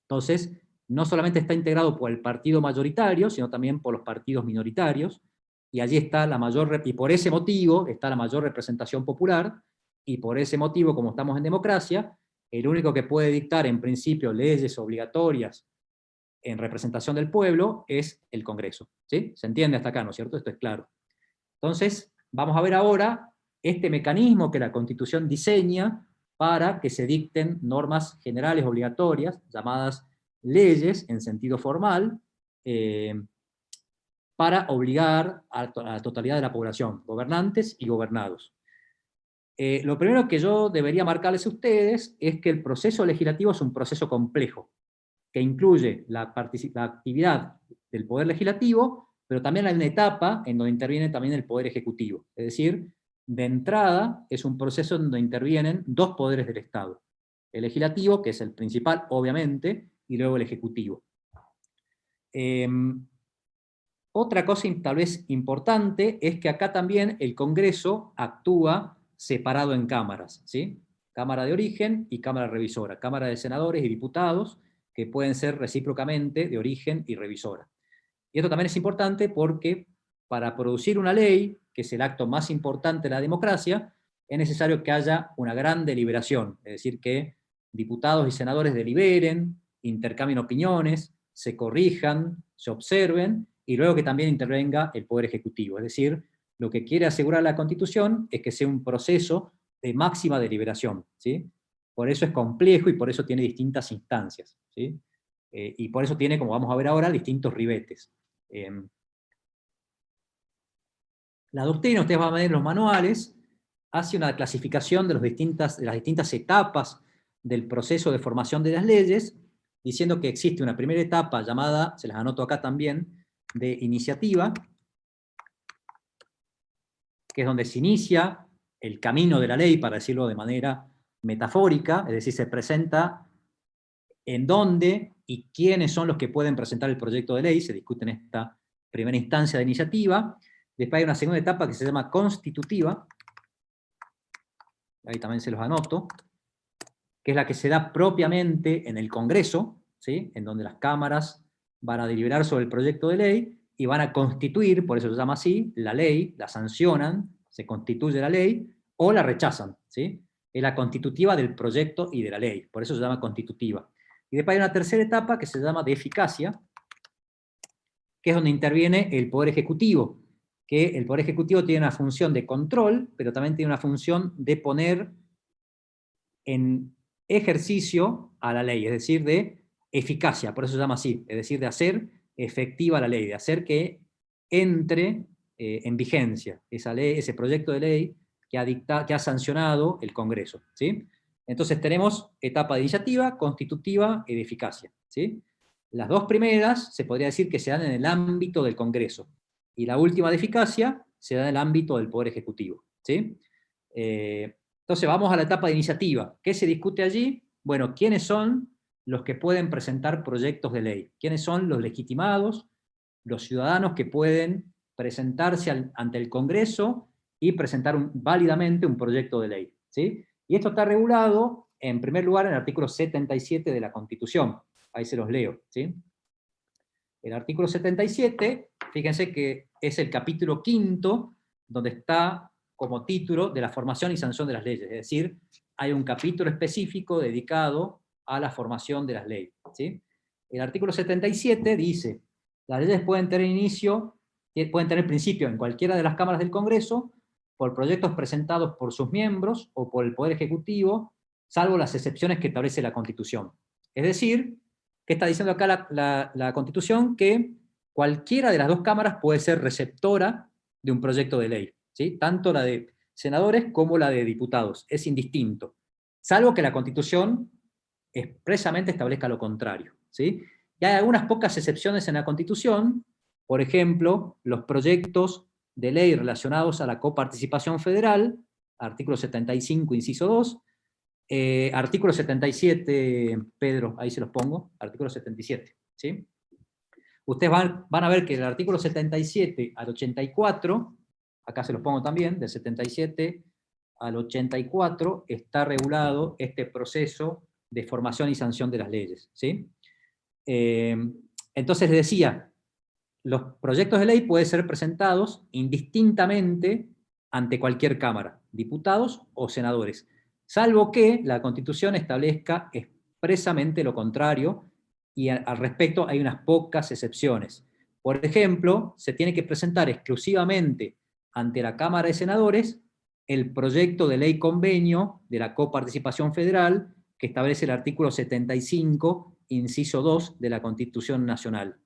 Entonces, no solamente está integrado por el partido mayoritario, sino también por los partidos minoritarios, y allí está la mayor, y por ese motivo está la mayor representación popular, y por ese motivo, como estamos en democracia, el único que puede dictar en principio leyes obligatorias en representación del pueblo es el Congreso, ¿sí? ¿Se entiende hasta acá, no es cierto? Esto es claro. Entonces, vamos a ver ahora este mecanismo que la Constitución diseña para que se dicten normas generales obligatorias, llamadas leyes en sentido formal, para obligar a la totalidad de la población, gobernantes y gobernados. Lo primero que yo debería marcarles a ustedes es que el proceso legislativo es un proceso complejo, que incluye la actividad del Poder Legislativo, pero también hay una etapa en donde interviene también el Poder Ejecutivo. Es decir, de entrada es un proceso en donde intervienen dos poderes del Estado. El legislativo, que es el principal, obviamente, y luego el ejecutivo. Otra cosa tal vez importante es que acá también el Congreso actúa separado en cámaras, ¿sí? Cámara de origen y Cámara revisora, Cámara de senadores y diputados, que pueden ser recíprocamente de origen y revisora. Y esto también es importante porque para producir una ley, que es el acto más importante de la democracia, es necesario que haya una gran deliberación, es decir, que diputados y senadores deliberen, intercambien opiniones, se corrijan, se observen, y luego que también intervenga el Poder Ejecutivo. Es decir, lo que quiere asegurar la Constitución es que sea un proceso de máxima deliberación, ¿sí? Por eso es complejo y por eso tiene distintas instancias, ¿sí? Y por eso tiene, como vamos a ver ahora, distintos ribetes. La doctrina, ustedes van a ver en los manuales, hace una clasificación de las distintas etapas del proceso de formación de las leyes, diciendo que existe una primera etapa llamada, se las anoto acá también, de iniciativa, que es donde se inicia el camino de la ley, para decirlo de manera metafórica, es decir, se presenta en dónde y quiénes son los que pueden presentar el proyecto de ley, se discute en esta primera instancia de iniciativa. Después hay una segunda etapa que se llama constitutiva, ahí también se los anoto, que es la que se da propiamente en el Congreso, ¿sí? En donde las cámaras van a deliberar sobre el proyecto de ley y van a constituir, por eso se llama así, la ley, la sancionan, se constituye la ley, o la rechazan, ¿sí? Es la constitutiva del proyecto y de la ley, por eso se llama constitutiva. Y después hay una tercera etapa que se llama de eficacia, que es donde interviene el Poder Ejecutivo, que el Poder Ejecutivo tiene una función de control, pero también tiene una función de poner en ejercicio a la ley, es decir, de eficacia, por eso se llama así, es decir, de hacer efectiva la ley, de hacer que entre en vigencia esa ley, ese proyecto de ley que ha sancionado el Congreso, ¿sí? Entonces tenemos etapa de iniciativa, constitutiva y de eficacia, ¿sí? Las dos primeras se podría decir que se dan en el ámbito del Congreso, y la última de eficacia se da en el ámbito del Poder Ejecutivo, ¿sí? Entonces vamos a la etapa de iniciativa. ¿Qué se discute allí? Bueno, ¿quiénes son los que pueden presentar proyectos de ley? ¿Quiénes son los legitimados, los ciudadanos que pueden presentarse ante el Congreso y presentar válidamente un proyecto de ley, ¿sí? Y esto está regulado, en primer lugar, en el artículo 77 de la Constitución. Ahí se los leo, ¿sí? El artículo 77, fíjense que es el capítulo 5, donde está como título de la formación y sanción de las leyes. Es decir, hay un capítulo específico dedicado a la formación de las leyes, ¿sí? El artículo 77 dice: las leyes pueden tener principio en cualquiera de las cámaras del Congreso, por proyectos presentados por sus miembros o por el Poder Ejecutivo, salvo las excepciones que establece la Constitución. Es decir, ¿qué está diciendo acá la Constitución? Que cualquiera de las dos cámaras puede ser receptora de un proyecto de ley, ¿sí? Tanto la de senadores como la de diputados, es indistinto, salvo que la Constitución expresamente establezca lo contrario, ¿sí? Y hay algunas pocas excepciones en la Constitución, por ejemplo, los proyectos de ley relacionados a la coparticipación federal, artículo 75, inciso 2, artículo 77, Pedro, ahí se los pongo, artículo 77, ¿sí? Ustedes van a ver que el artículo 77 al 84, acá se los pongo también, del 77 al 84, está regulado este proceso de formación y sanción de las leyes, ¿sí? Entonces les decía, los proyectos de ley pueden ser presentados indistintamente ante cualquier cámara, diputados o senadores, salvo que la Constitución establezca expresamente lo contrario, y al respecto hay unas pocas excepciones. Por ejemplo, se tiene que presentar exclusivamente ante la Cámara de Senadores el proyecto de ley convenio de la coparticipación federal que establece el artículo 75, inciso 2 de la Constitución Nacional.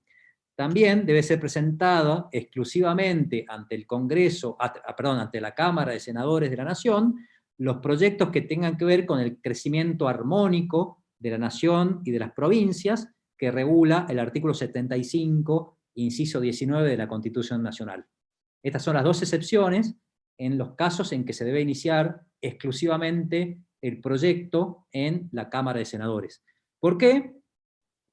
También debe ser presentada exclusivamente ante el Congreso, ante la Cámara de Senadores de la Nación, los proyectos que tengan que ver con el crecimiento armónico de la nación y de las provincias, que regula el artículo 75, inciso 19 de la Constitución Nacional. Estas son las dos excepciones en los casos en que se debe iniciar exclusivamente el proyecto en la Cámara de Senadores. ¿Por qué?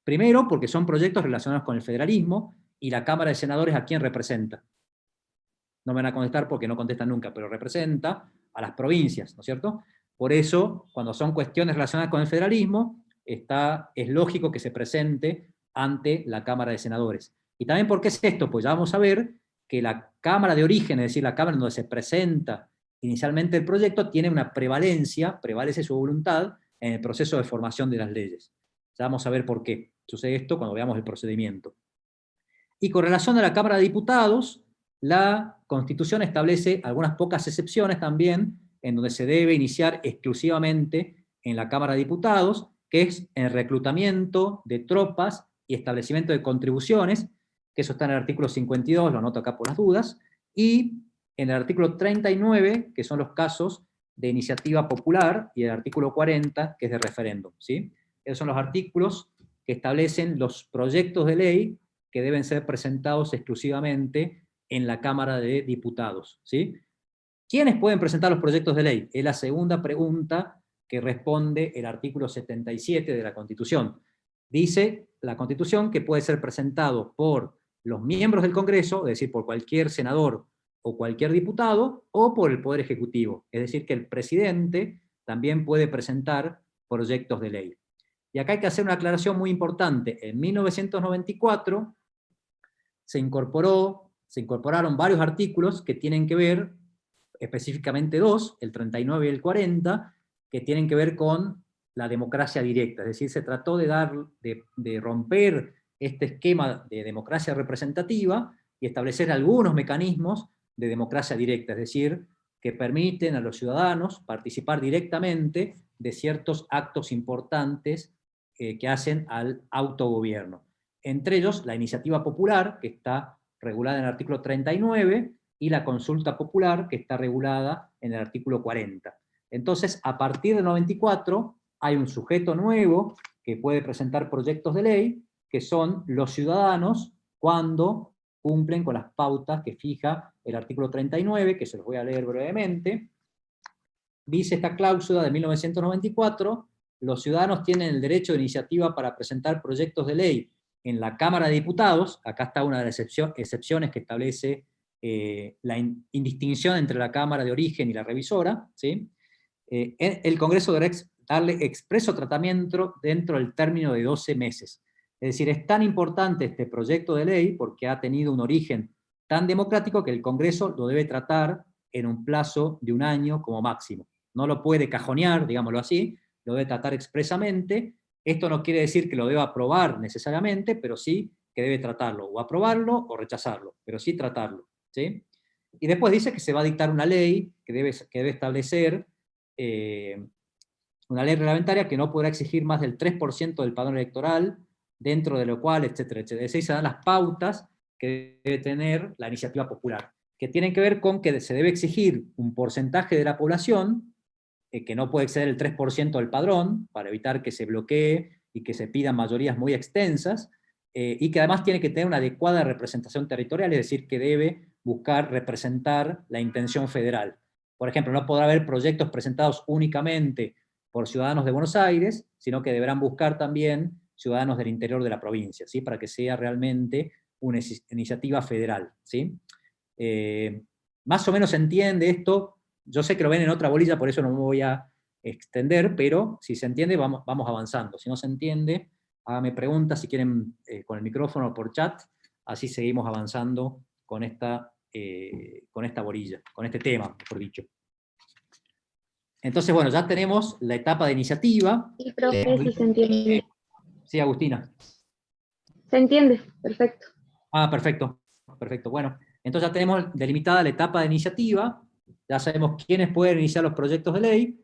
Primero, porque son proyectos relacionados con el federalismo, y la Cámara de Senadores, ¿a quién representa? No me van a contestar porque no contestan nunca, pero representa a las provincias, ¿no es cierto? Por eso, cuando son cuestiones relacionadas con el federalismo, es lógico que se presente ante la Cámara de Senadores. Y también, ¿por qué es esto? Pues ya vamos a ver que la Cámara de origen, es decir, la Cámara en donde se presenta inicialmente el proyecto, tiene una prevalencia, prevalece su voluntad en el proceso de formación de las leyes. Ya vamos a ver por qué sucede esto cuando veamos el procedimiento. Y con relación a la Cámara de Diputados, la Constitución establece algunas pocas excepciones también, en donde se debe iniciar exclusivamente en la Cámara de Diputados, que es el reclutamiento de tropas y establecimiento de contribuciones, que eso está en el artículo 52, lo anoto acá por las dudas, y en el artículo 39, que son los casos de iniciativa popular, y el artículo 40, que es de referéndum, ¿sí? Esos son los artículos que establecen los proyectos de ley que deben ser presentados exclusivamente en la Cámara de Diputados, ¿sí? ¿Quiénes pueden presentar los proyectos de ley? Es la segunda pregunta que responde el artículo 77 de la Constitución. Dice la Constitución que puede ser presentado por los miembros del Congreso, es decir, por cualquier senador o cualquier diputado, o por el Poder Ejecutivo. Es decir, que el presidente también puede presentar proyectos de ley. Y acá hay que hacer una aclaración muy importante. En 1994 se incorporaron varios artículos que tienen que ver, específicamente dos, el 39 y el 40, que tienen que ver con la democracia directa. Es decir, se trató de romper este esquema de democracia representativa y establecer algunos mecanismos de democracia directa, es decir, que permiten a los ciudadanos participar directamente de ciertos actos importantes que hacen al autogobierno. Entre ellos, la iniciativa popular, que está regulada en el artículo 39, y la consulta popular, que está regulada en el artículo 40. Entonces, a partir del 94, hay un sujeto nuevo que puede presentar proyectos de ley, que son los ciudadanos cuando cumplen con las pautas que fija el artículo 39, que se los voy a leer brevemente. Dice esta cláusula de 1994, los ciudadanos tienen el derecho de iniciativa para presentar proyectos de ley en la Cámara de Diputados. Acá está una de las excepciones que establece la indistinción entre la Cámara de origen y la revisora, ¿sí? El Congreso deberá darle expreso tratamiento dentro del término de 12 meses. Es decir, es tan importante este proyecto de ley porque ha tenido un origen tan democrático que el Congreso lo debe tratar en un plazo de 1 año como máximo. No lo puede cajonear, digámoslo así, lo debe tratar expresamente. Esto no quiere decir que lo deba aprobar necesariamente, pero sí que debe tratarlo, o aprobarlo o rechazarlo, pero sí tratarlo, ¿sí? Y después dice que se va a dictar una ley que debe establecer una ley reglamentaria que no podrá exigir más del 3% del padrón electoral, dentro de lo cual, etcétera, etcétera. Es decir, se dan las pautas que debe tener la iniciativa popular, que tienen que ver con que se debe exigir un porcentaje de la población, que no puede exceder el 3% del padrón, para evitar que se bloquee y que se pidan mayorías muy extensas, y que además tiene que tener una adecuada representación territorial, es decir, que debe buscar representar la intención federal. Por ejemplo, no podrá haber proyectos presentados únicamente por ciudadanos de Buenos Aires, sino que deberán buscar también ciudadanos del interior de la provincia, ¿sí? Para que sea realmente una iniciativa federal, ¿sí? Más o menos se entiende esto. Yo sé que lo ven en otra bolilla, por eso no me voy a extender, pero si se entiende, vamos avanzando. Si no se entiende, háganme preguntas si quieren con el micrófono o por chat, así seguimos avanzando con esta bolilla, con este tema, mejor dicho. Entonces, bueno, ya tenemos la etapa de iniciativa. Sí, profe, sí se entiende. Sí, Agustina. Se entiende, perfecto. Ah, perfecto, perfecto. Bueno, entonces ya tenemos delimitada la etapa de iniciativa, ya sabemos quiénes pueden iniciar los proyectos de ley,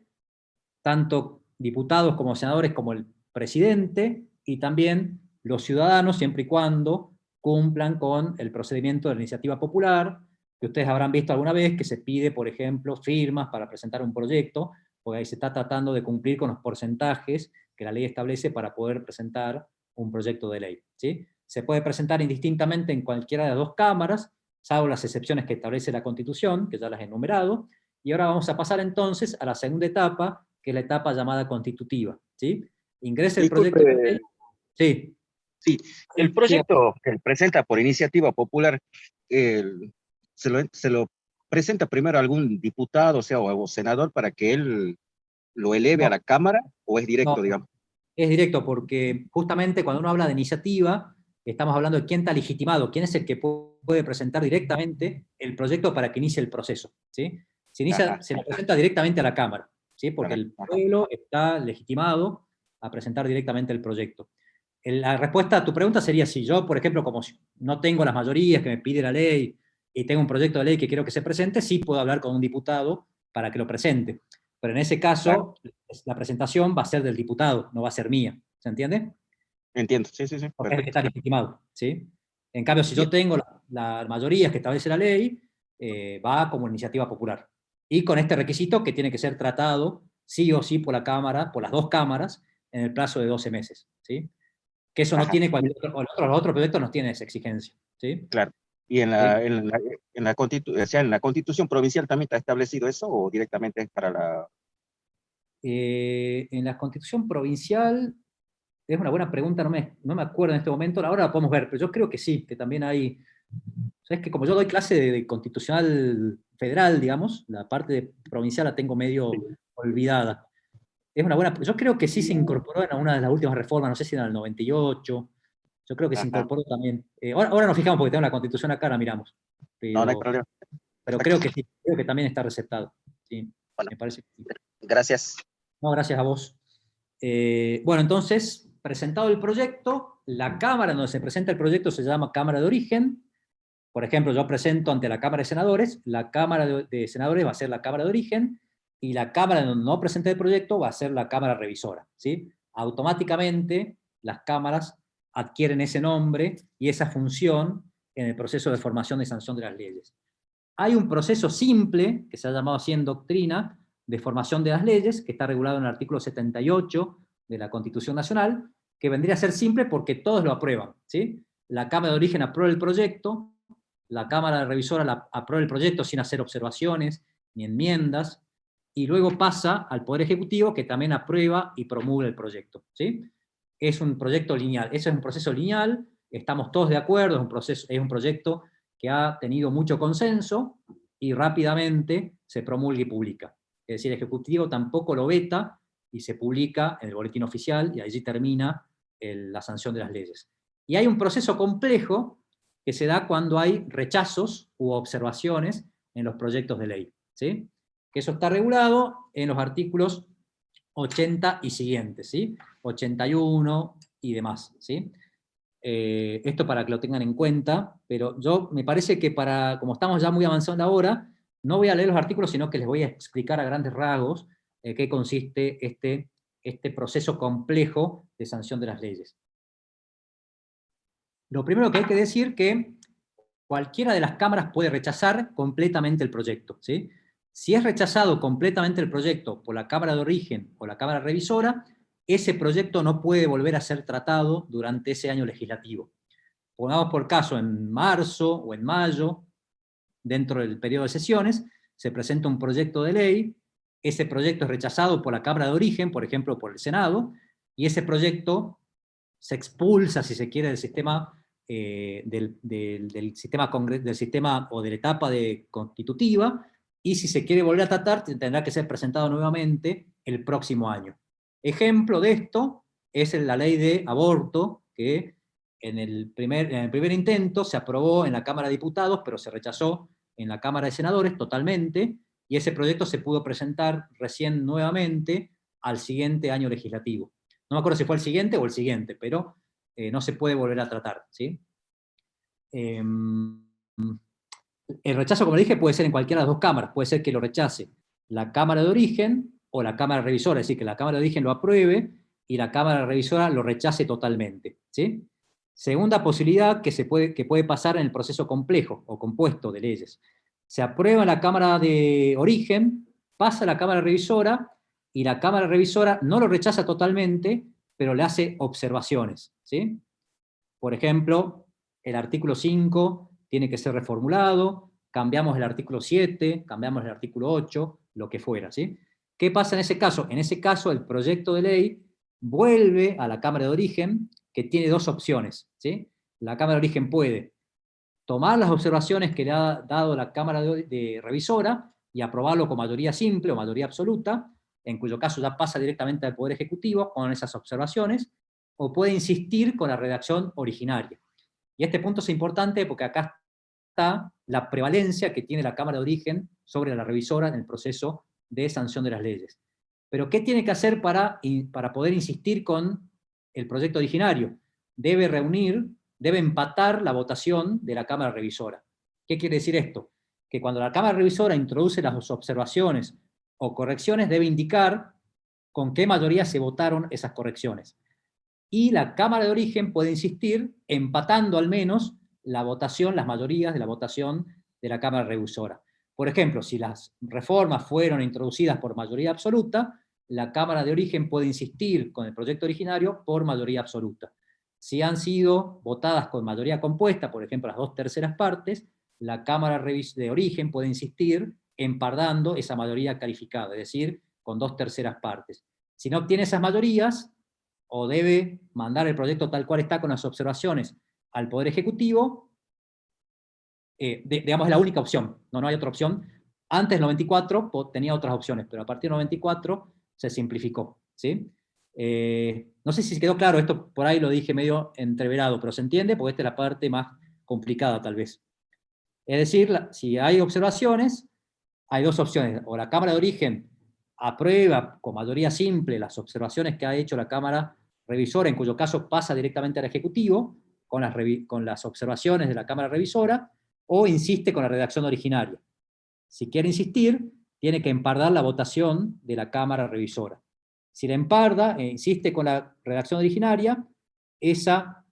tanto diputados como senadores como el presidente, y también los ciudadanos, siempre y cuando cumplan con el procedimiento de la iniciativa popular, que ustedes habrán visto alguna vez, que se pide, por ejemplo, firmas para presentar un proyecto, porque ahí se está tratando de cumplir con los porcentajes que la ley establece para poder presentar un proyecto de ley, ¿sí? Se puede presentar indistintamente en cualquiera de las dos cámaras, salvo las excepciones que establece la Constitución, que ya las he enumerado, y ahora vamos a pasar entonces a la segunda etapa, que es la etapa llamada constitutiva, ¿sí? Ingresa el proyecto de ley. Sí. Sí, el proyecto que presenta por iniciativa popular, se lo presenta primero a algún diputado, o sea, o senador, para que él lo eleve a la Cámara, o es directo, No, digamos. es directo, porque justamente cuando uno habla de iniciativa, estamos hablando de quién está legitimado, quién es el que puede presentar directamente el proyecto para que inicie el proceso, ¿sí? Se lo presenta directamente a la Cámara, ¿sí? Porque el pueblo está legitimado a presentar directamente el proyecto. La respuesta a tu pregunta sería, si yo, por ejemplo, como no tengo las mayorías que me pide la ley, y tengo un proyecto de ley que quiero que se presente, sí puedo hablar con un diputado para que lo presente. Pero en ese caso, la presentación va a ser del diputado, no va a ser mía. ¿Se entiende? Entiendo, sí. Porque es el que está legitimado, ¿sí? En cambio, si yo tengo las mayorías que establece la ley, va como iniciativa popular. Y con este requisito que tiene que ser tratado sí o sí por la Cámara, por las dos cámaras, en el plazo de 12 meses, ¿sí? Que eso no tiene cualquier otro, los otros proyectos no tienen esa exigencia, ¿sí? Claro. ¿Y en la Constitución provincial también está establecido eso, o directamente es para la...? En la Constitución provincial, es una buena pregunta, no me acuerdo en este momento, ahora la podemos ver, pero yo creo que sí, que también hay... ¿Sabes? Que como yo doy clase de constitucional federal, digamos, la parte provincial la tengo medio olvidada. Es una buena... Yo creo que sí se incorporó en una de las últimas reformas, no sé si en el 98, yo creo que se incorporó también. Ahora nos fijamos porque tengo la Constitución acá, la miramos. No hay problema. Pero creo que sí, creo que también está receptado. Sí, bueno, me parece que sí. Gracias. No, gracias a vos. Bueno, entonces, presentado el proyecto, la Cámara donde se presenta el proyecto se llama Cámara de Origen. Por ejemplo, yo presento ante la Cámara de Senadores, la Cámara de Senadores va a ser la Cámara de Origen, y la Cámara donde no presente el proyecto va a ser la Cámara Revisora, ¿sí? Automáticamente las cámaras adquieren ese nombre y esa función en el proceso de formación y sanción de las leyes. Hay un proceso simple, que se ha llamado así en doctrina, de formación de las leyes, que está regulado en el artículo 78 de la Constitución Nacional, que vendría a ser simple porque todos lo aprueban, ¿sí? La Cámara de Origen aprueba el proyecto, la Cámara Revisora aprueba el proyecto sin hacer observaciones ni enmiendas, y luego pasa al Poder Ejecutivo, que también aprueba y promulga el proyecto, ¿sí? Es un proyecto lineal, eso es un proceso lineal, estamos todos de acuerdo, es un proyecto que ha tenido mucho consenso, y rápidamente se promulga y publica. Es decir, el Ejecutivo tampoco lo veta, y se publica en el boletín oficial, y allí termina la sanción de las leyes. Y hay un proceso complejo que se da cuando hay rechazos u observaciones en los proyectos de ley, ¿sí? Que eso está regulado en los artículos 80 y siguientes, ¿sí? 81 y demás, ¿sí? Esto para que lo tengan en cuenta, pero me parece que como estamos ya muy avanzando ahora, no voy a leer los artículos, sino que les voy a explicar a grandes rasgos qué consiste este proceso complejo de sanción de las leyes. Lo primero que hay que decir es que cualquiera de las cámaras puede rechazar completamente el proyecto, ¿sí? Si es rechazado completamente el proyecto por la Cámara de Origen o la Cámara Revisora, ese proyecto no puede volver a ser tratado durante ese año legislativo. Pongamos por caso, en marzo o en mayo, dentro del periodo de sesiones, se presenta un proyecto de ley, ese proyecto es rechazado por la Cámara de Origen, por ejemplo por el Senado, y ese proyecto se expulsa, si se quiere, del sistema, del sistema o de la etapa constitutiva, y si se quiere volver a tratar, tendrá que ser presentado nuevamente el próximo año. Ejemplo de esto es la ley de aborto, que en el primer intento se aprobó en la Cámara de Diputados, pero se rechazó en la Cámara de Senadores totalmente, y ese proyecto se pudo presentar recién nuevamente al siguiente año legislativo. No me acuerdo si fue el siguiente o el siguiente, pero no se puede volver a tratar, ¿sí? El rechazo, como dije, puede ser en cualquiera de las dos cámaras. Puede ser que lo rechace la Cámara de Origen o la Cámara Revisora, es decir, que la Cámara de Origen lo apruebe y la Cámara Revisora lo rechace totalmente, ¿sí? Segunda posibilidad que puede pasar en el proceso complejo o compuesto de leyes. Se aprueba en la Cámara de Origen, pasa a la Cámara Revisora, y la Cámara Revisora no lo rechaza totalmente, pero le hace observaciones, ¿sí? Por ejemplo, el artículo 5 tiene que ser reformulado, cambiamos el artículo 7, cambiamos el artículo 8, lo que fuera, ¿sí? ¿Qué pasa en ese caso? En ese caso, el proyecto de ley vuelve a la Cámara de Origen, que tiene dos opciones, ¿sí? La Cámara de Origen puede tomar las observaciones que le ha dado la Cámara de Revisora y aprobarlo con mayoría simple o mayoría absoluta, en cuyo caso ya pasa directamente al Poder Ejecutivo con esas observaciones, o puede insistir con la redacción originaria. Y este punto es importante porque acá está la prevalencia que tiene la Cámara de Origen sobre la revisora en el proceso de sanción de las leyes. Pero ¿qué tiene que hacer para poder insistir con el proyecto originario? Debe empatar la votación de la Cámara Revisora. ¿Qué quiere decir esto? Que cuando la Cámara Revisora introduce las observaciones o correcciones, debe indicar con qué mayoría se votaron esas correcciones. Y la Cámara de Origen puede insistir empatando al menos la votación, las mayorías de la votación de la Cámara Revisora. Por ejemplo, si las reformas fueron introducidas por mayoría absoluta, la Cámara de Origen puede insistir con el proyecto originario por mayoría absoluta. Si han sido votadas con mayoría compuesta, por ejemplo las 2/3 partes, la Cámara de Origen puede insistir empardando esa mayoría calificada, es decir, con 2/3 partes. Si no obtiene esas mayorías, o debe mandar el proyecto tal cual está con las observaciones al Poder Ejecutivo, digamos, es la única opción, no hay otra opción. Antes del 94 tenía otras opciones, pero a partir del 94 se simplificó, ¿sí? No sé si quedó claro, esto por ahí lo dije medio entreverado, pero se entiende porque esta es la parte más complicada tal vez. Es decir, si hay observaciones, hay dos opciones, o la Cámara de Origen aprueba con mayoría simple las observaciones que ha hecho la Cámara Revisora, en cuyo caso pasa directamente al Ejecutivo, con las observaciones de la Cámara Revisora, o insiste con la redacción originaria. Si quiere insistir, tiene que empardar la votación de la Cámara Revisora. Si la emparda e insiste con la redacción originaria, esa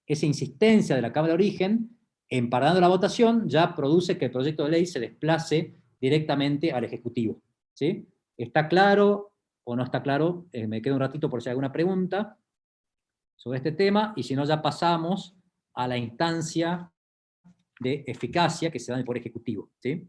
insistencia de la Cámara de Origen, empardando la votación, ya produce que el proyecto de ley se desplace directamente al Ejecutivo. ¿sí? ¿Está claro o no está claro? Me quedo un ratito por si hay alguna pregunta sobre este tema, y si no ya pasamos a la instancia de eficacia que se da en el Poder Ejecutivo, ¿sí?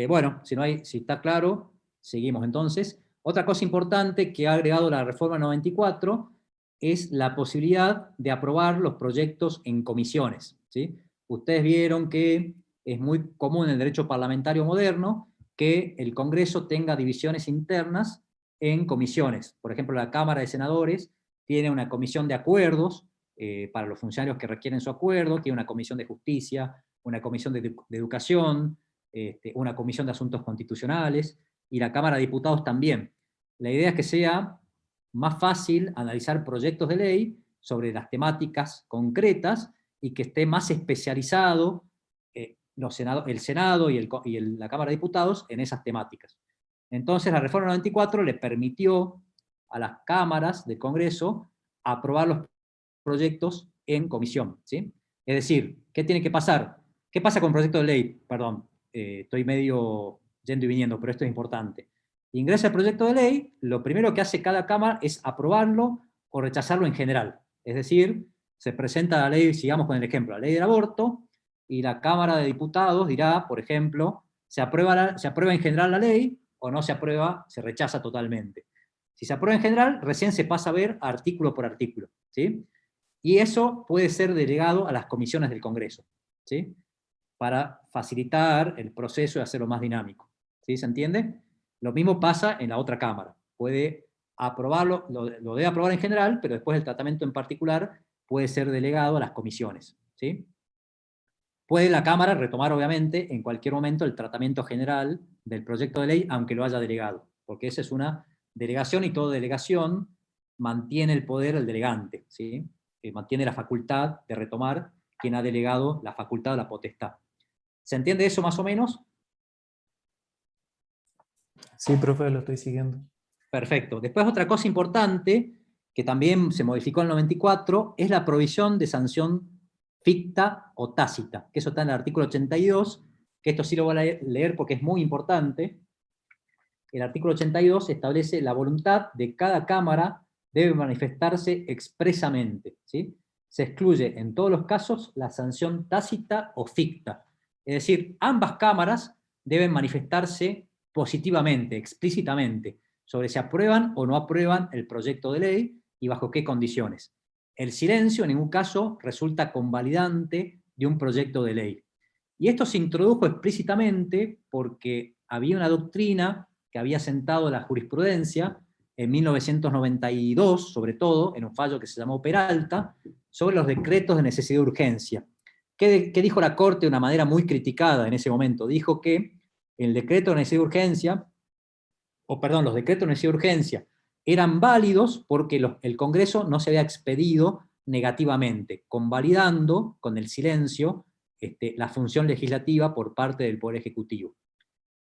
Bueno, si está claro, seguimos entonces. Otra cosa importante que ha agregado la reforma 94 es la posibilidad de aprobar los proyectos en comisiones, ¿sí? Ustedes vieron que es muy común en el derecho parlamentario moderno que el Congreso tenga divisiones internas en comisiones. Por ejemplo, la Cámara de Senadores tiene una comisión de acuerdos para los funcionarios que requieren su acuerdo, tiene una comisión de justicia, una comisión de educación, una comisión de asuntos constitucionales, y la Cámara de Diputados también. La idea es que sea más fácil analizar proyectos de ley sobre las temáticas concretas y que esté más especializado el Senado y la Cámara de Diputados en esas temáticas. Entonces la reforma 94 le permitió a las cámaras del Congreso aprobar los proyectos en comisión, ¿sí? Es decir, ¿qué tiene que pasar? ¿Qué pasa con proyecto de ley? Perdón, estoy medio yendo y viniendo, pero esto es importante. Ingresa el proyecto de ley, lo primero que hace cada cámara es aprobarlo o rechazarlo en general. Es decir, se presenta la ley, sigamos con el ejemplo, la ley del aborto, y la Cámara de Diputados dirá, por ejemplo, se aprueba en general la ley, o no se aprueba, se rechaza totalmente. Si se aprueba en general, recién se pasa a ver artículo por artículo, ¿sí? Y eso puede ser delegado a las comisiones del Congreso, ¿sí? Para facilitar el proceso y hacerlo más dinámico, ¿sí? ¿Se entiende? Lo mismo pasa en la otra Cámara. Puede aprobarlo, lo debe aprobar en general, pero después el tratamiento en particular puede ser delegado a las comisiones, ¿sí? Puede la Cámara retomar, obviamente, en cualquier momento el tratamiento general del proyecto de ley, aunque lo haya delegado, porque esa es una delegación, y toda delegación mantiene el poder del delegante, ¿sí? Mantiene la facultad de retomar quien ha delegado la facultad o la potestad. ¿Se entiende eso más o menos? Sí, profe, lo estoy siguiendo. Perfecto. Después otra cosa importante, que también se modificó en el 94, es la provisión de sanción ficta o tácita, que eso está en el artículo 82, que esto sí lo voy a leer porque es muy importante. El artículo 82 establece la voluntad de cada Cámara debe manifestarse expresamente, ¿sí? Se excluye en todos los casos la sanción tácita o ficta. Es decir, ambas cámaras deben manifestarse positivamente, explícitamente, sobre si aprueban o no aprueban el proyecto de ley y bajo qué condiciones. El silencio en ningún caso resulta convalidante de un proyecto de ley. Y esto se introdujo explícitamente porque había una doctrina que había sentado la jurisprudencia en 1992, sobre todo, en un fallo que se llamó Peralta, sobre los decretos de necesidad y urgencia. ¿Qué dijo la Corte de una manera muy criticada en ese momento? Dijo que el decreto de necesidad y urgencia, los decretos de necesidad y urgencia eran válidos porque el Congreso no se había expedido negativamente, convalidando con el silencio la función legislativa por parte del Poder Ejecutivo.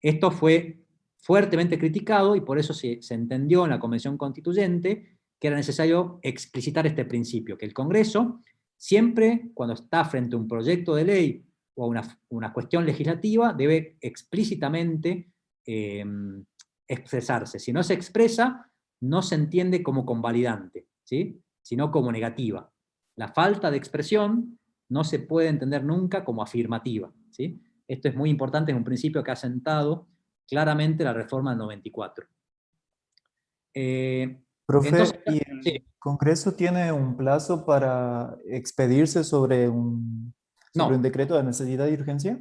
Esto fue fuertemente criticado y por eso se entendió en la Convención Constituyente que era necesario explicitar este principio, que el Congreso siempre, cuando está frente a un proyecto de ley o a una cuestión legislativa, debe explícitamente expresarse. Si no se expresa, no se entiende como convalidante, ¿sí? Sino como negativa. La falta de expresión no se puede entender nunca como afirmativa, ¿sí? Esto es muy importante, es un principio que ha sentado claramente la reforma del 94. Profe, Entonces, ¿y el sí, Congreso tiene un plazo para expedirse sobre un no. decreto de necesidad y urgencia?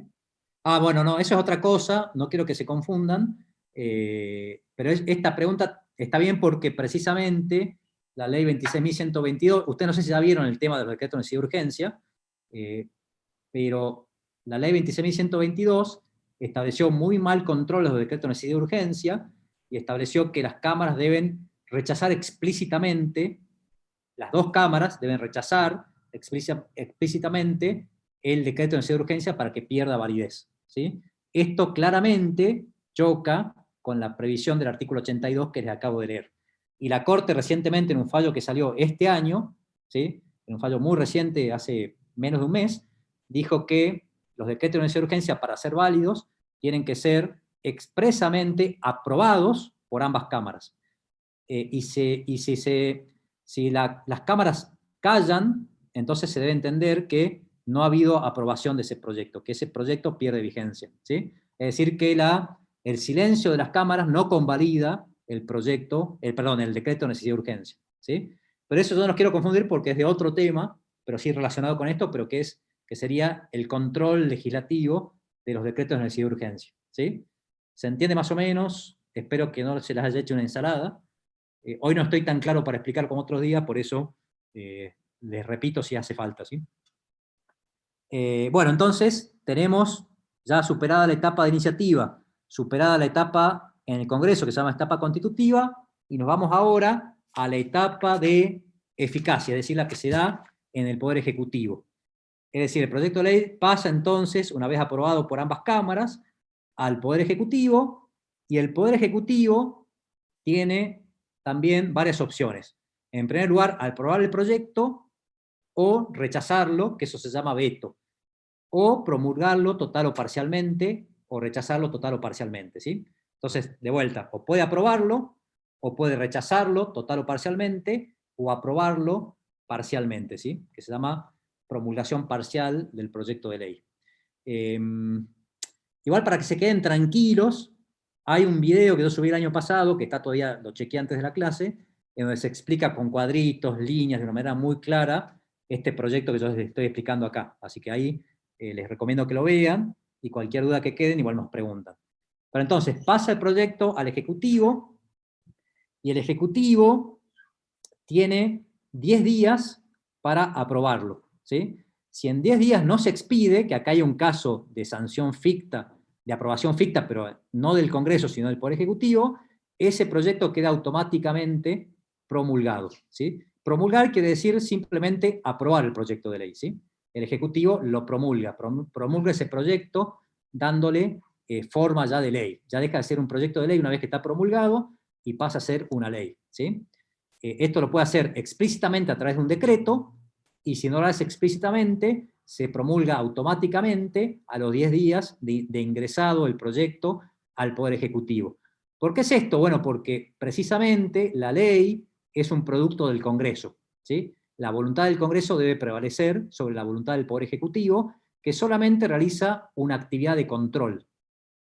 Bueno, no, eso es otra cosa, no quiero que se confundan, pero esta pregunta está bien porque precisamente la ley 26.122, ustedes no sé si ya vieron el tema del decreto de necesidad y urgencia, pero la ley 26.122 estableció muy mal control de los decretos de necesidad y urgencia y estableció que las cámaras deben rechazar explícitamente, las dos cámaras deben rechazar explícitamente el decreto de necesidad y urgencia para que pierda validez, ¿sí? Esto claramente choca con la previsión del artículo 82 que les acabo de leer. Y la Corte recientemente, en un fallo que salió este año, ¿sí? En un fallo muy reciente, hace menos de un mes, dijo que los decretos de necesidad de urgencia, para ser válidos, tienen que ser expresamente aprobados por ambas cámaras. Si las cámaras callan, entonces se debe entender que no ha habido aprobación de ese proyecto, que ese proyecto pierde vigencia, ¿sí? Es decir, que el silencio de las cámaras no convalida el decreto de necesidad de urgencia, ¿sí? Pero eso yo no los quiero confundir porque es de otro tema, pero sí relacionado con esto, pero que sería el control legislativo de los decretos de necesidad de urgencia, ¿sí? ¿Se entiende más o menos? Espero que no se les haya hecho una ensalada. Hoy no estoy tan claro para explicar como otros días, por eso les repito si hace falta, ¿sí? Bueno, entonces tenemos ya superada la etapa de iniciativa, superada la etapa en el Congreso, que se llama etapa constitutiva, y nos vamos ahora a la etapa de eficacia, es decir, la que se da en el Poder Ejecutivo. Es decir, el proyecto de ley pasa entonces, una vez aprobado por ambas cámaras, al Poder Ejecutivo, y el Poder Ejecutivo tiene también varias opciones. En primer lugar, aprobar el proyecto o rechazarlo, que eso se llama veto, o promulgarlo total o parcialmente, o rechazarlo total o parcialmente, ¿sí? Entonces, de vuelta, o puede aprobarlo, o puede rechazarlo total o parcialmente, o aprobarlo parcialmente, ¿sí? Que se llama promulgación parcial del proyecto de ley. Igual, para que se queden tranquilos, hay un video que yo subí el año pasado, que está todavía, lo chequeé antes de la clase, en donde se explica con cuadritos, líneas, de una manera muy clara, este proyecto que yo les estoy explicando acá. Así que ahí les recomiendo que lo vean, y cualquier duda que queden, igual nos preguntan. Pero entonces, pasa el proyecto al Ejecutivo, y el Ejecutivo tiene 10 días para aprobarlo, ¿sí? Si en 10 días no se expide, que acá hay un caso de sanción ficta, de aprobación ficta, pero no del Congreso, sino del Poder Ejecutivo, ese proyecto queda automáticamente promulgado, ¿sí? Promulgar quiere decir simplemente aprobar el proyecto de ley, ¿sí? El Ejecutivo lo promulga ese proyecto dándole forma ya de ley. Ya deja de ser un proyecto de ley una vez que está promulgado y pasa a ser una ley, ¿sí? Esto lo puede hacer explícitamente a través de un decreto, y si no lo hace explícitamente, se promulga automáticamente a los 10 días de ingresado el proyecto al Poder Ejecutivo. ¿Por qué es esto? Bueno, porque precisamente la ley es un producto del Congreso, ¿sí? La voluntad del Congreso debe prevalecer sobre la voluntad del Poder Ejecutivo, que solamente realiza una actividad de control.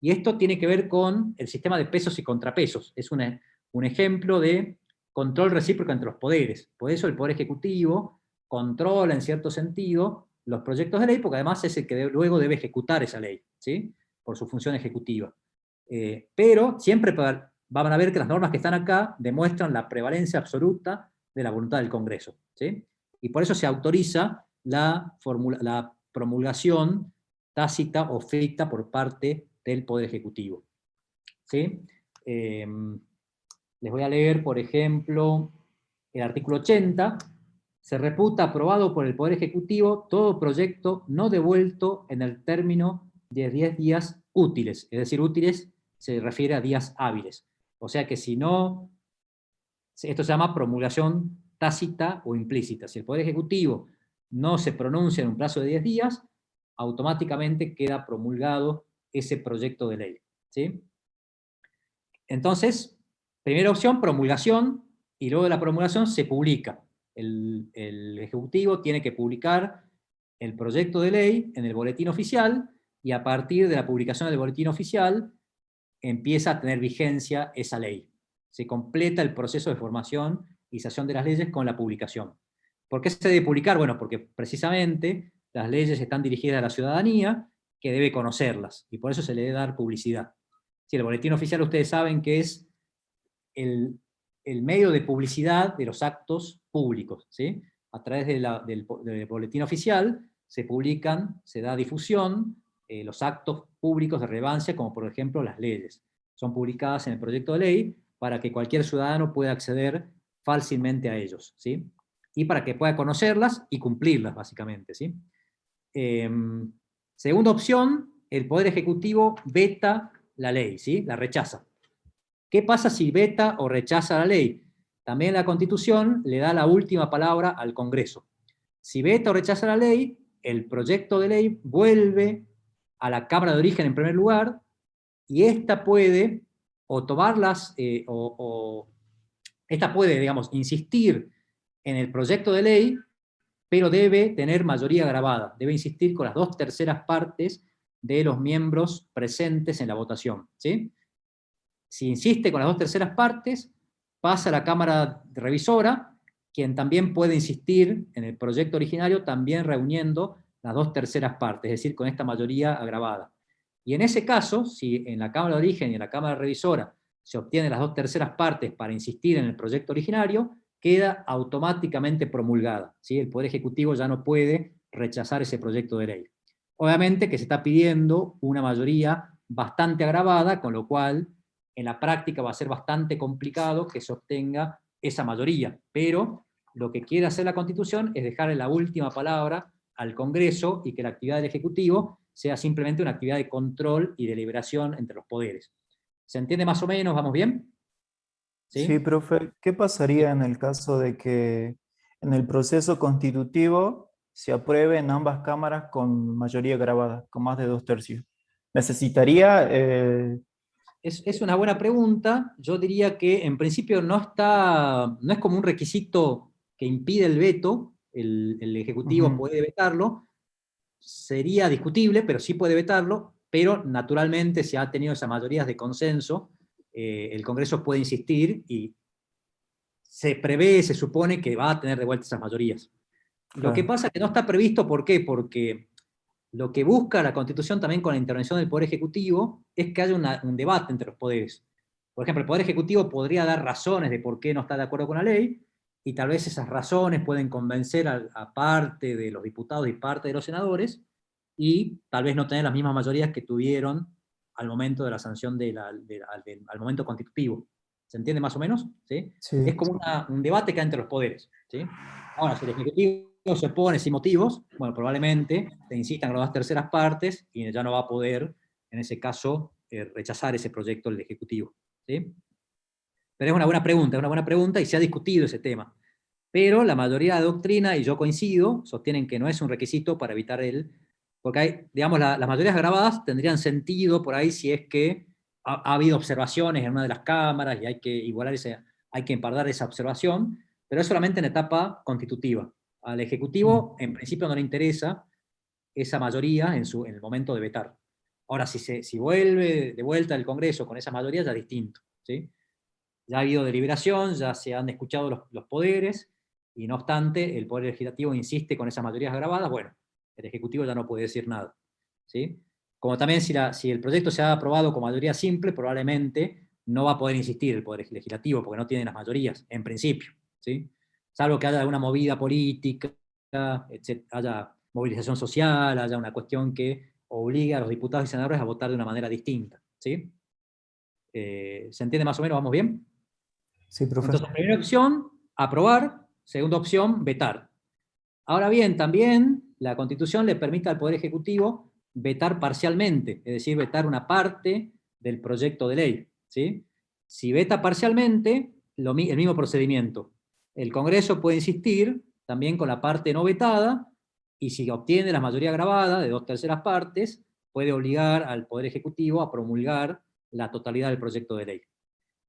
Y esto tiene que ver con el sistema de pesos y contrapesos. Es un ejemplo de control recíproco entre los poderes. Por eso el Poder Ejecutivo controla, en cierto sentido, los proyectos de ley, porque además es el que luego debe ejecutar esa ley, ¿sí? Por su función ejecutiva. Pero siempre van a ver que las normas que están acá demuestran la prevalencia absoluta de la voluntad del Congreso, ¿sí? Y por eso se autoriza la promulgación tácita o ficta por parte del Poder Ejecutivo, ¿sí? Les voy a leer, por ejemplo, el artículo 80. Se reputa aprobado por el Poder Ejecutivo todo proyecto no devuelto en el término de 10 días útiles. Es decir, útiles se refiere a días hábiles. O sea que si no, esto se llama promulgación tácita o implícita. Si el Poder Ejecutivo no se pronuncia en un plazo de 10 días, automáticamente queda promulgado ese proyecto de ley, ¿sí? Entonces, primera opción, promulgación, y luego de la promulgación se publica. El Ejecutivo tiene que publicar el proyecto de ley en el boletín oficial, y a partir de la publicación del boletín oficial empieza a tener vigencia esa ley. Se completa el proceso de formación y sanción de las leyes con la publicación. ¿Por qué se debe publicar? Bueno, porque precisamente las leyes están dirigidas a la ciudadanía, que debe conocerlas, y por eso se le debe dar publicidad. Si el boletín oficial, ustedes saben que es el medio de publicidad de los actos públicos, ¿sí? A través del boletín oficial se publican, se da difusión, los actos públicos de relevancia, como por ejemplo las leyes. Son publicadas en el proyecto de ley para que cualquier ciudadano pueda acceder fácilmente a ellos, ¿sí? Y para que pueda conocerlas y cumplirlas, básicamente, ¿sí? Segunda opción, el Poder Ejecutivo veta la ley, ¿sí? La rechaza. ¿Qué pasa si veta o rechaza la ley? También la Constitución le da la última palabra al Congreso. Si veta o rechaza la ley, el proyecto de ley vuelve a la Cámara de Origen en primer lugar, y esta puede o tomarlas, esta puede, digamos, insistir en el proyecto de ley, pero debe tener mayoría grabada, debe insistir con las 2/3 partes de los miembros presentes en la votación, ¿sí? Si insiste con las 2/3 partes, pasa a la Cámara Revisora, quien también puede insistir en el proyecto originario, también reuniendo las 2/3 partes, es decir, con esta mayoría agravada. Y en ese caso, si en la Cámara de Origen y en la Cámara Revisora se obtienen las 2/3 partes para insistir en el proyecto originario, queda automáticamente promulgada, ¿sí? El Poder Ejecutivo ya no puede rechazar ese proyecto de ley. Obviamente que se está pidiendo una mayoría bastante agravada, con lo cual en la práctica va a ser bastante complicado que se obtenga esa mayoría, pero lo que quiere hacer la Constitución es dejarle la última palabra al Congreso y que la actividad del Ejecutivo sea simplemente una actividad de control y deliberación entre los poderes. ¿Se entiende más o menos? ¿Vamos bien? Sí, profe, ¿qué pasaría en el caso de que en el proceso constitutivo se apruebe en ambas cámaras con mayoría grabada, con más de 2/3? ¿Necesitaría Es una buena pregunta. Yo diría que en principio no es como un requisito que impide el veto, el Ejecutivo Ujú. puede vetarlo, sería discutible, pero sí puede vetarlo, pero naturalmente si ha tenido esas mayorías de consenso, el Congreso puede insistir y se prevé, se supone que va a tener de vuelta esas mayorías. Lo que Claro. pasa es que no está previsto, ¿por qué? Porque lo que busca la Constitución también con la intervención del Poder Ejecutivo es que haya un debate entre los poderes. Por ejemplo, el Poder Ejecutivo podría dar razones de por qué no está de acuerdo con la ley, y tal vez esas razones pueden convencer a parte de los diputados y parte de los senadores, y tal vez no tener las mismas mayorías que tuvieron al momento de la sanción al momento constitutivo. ¿Se entiende más o menos? ¿Sí? Es Sí. como un debate que hay entre los poderes, ¿sí? Ahora, si el Ejecutivo se opone sin motivos, bueno, probablemente te insistan con las 2/3 partes y ya no va a poder, en ese caso, rechazar ese proyecto del Ejecutivo, ¿sí? Pero es una buena pregunta y se ha discutido ese tema. Pero la mayoría de doctrina, y yo coincido, sostienen que no es un requisito para evitar porque hay, digamos, las mayorías grabadas tendrían sentido por ahí si es que ha habido observaciones en una de las cámaras y hay que igualar hay que empardar esa observación, pero es solamente en etapa constitutiva. Al Ejecutivo, en principio, no le interesa esa mayoría en el momento de vetar. Ahora, si vuelve de vuelta el Congreso con esa mayoría, ya es distinto, ¿sí? Ya ha habido deliberación, ya se han escuchado los poderes, y no obstante, el Poder Legislativo insiste con esas mayorías grabadas, bueno, el Ejecutivo ya no puede decir nada, ¿sí? Como también si el proyecto se ha aprobado con mayoría simple, probablemente no va a poder insistir el Poder Legislativo, porque no tiene las mayorías, en principio, ¿sí? Salvo que haya alguna movida política, haya movilización social, haya una cuestión que obligue a los diputados y senadores a votar de una manera distinta, ¿sí? ¿Se entiende más o menos? ¿Vamos bien? Sí, profe. Entonces, primera opción, aprobar. Segunda opción, vetar. Ahora bien, también la Constitución le permite al Poder Ejecutivo vetar parcialmente, es decir, vetar una parte del proyecto de ley, ¿sí? Si veta parcialmente, el mismo procedimiento. El Congreso puede insistir también con la parte no vetada, y si obtiene la mayoría grabada de 2/3 partes, puede obligar al Poder Ejecutivo a promulgar la totalidad del proyecto de ley.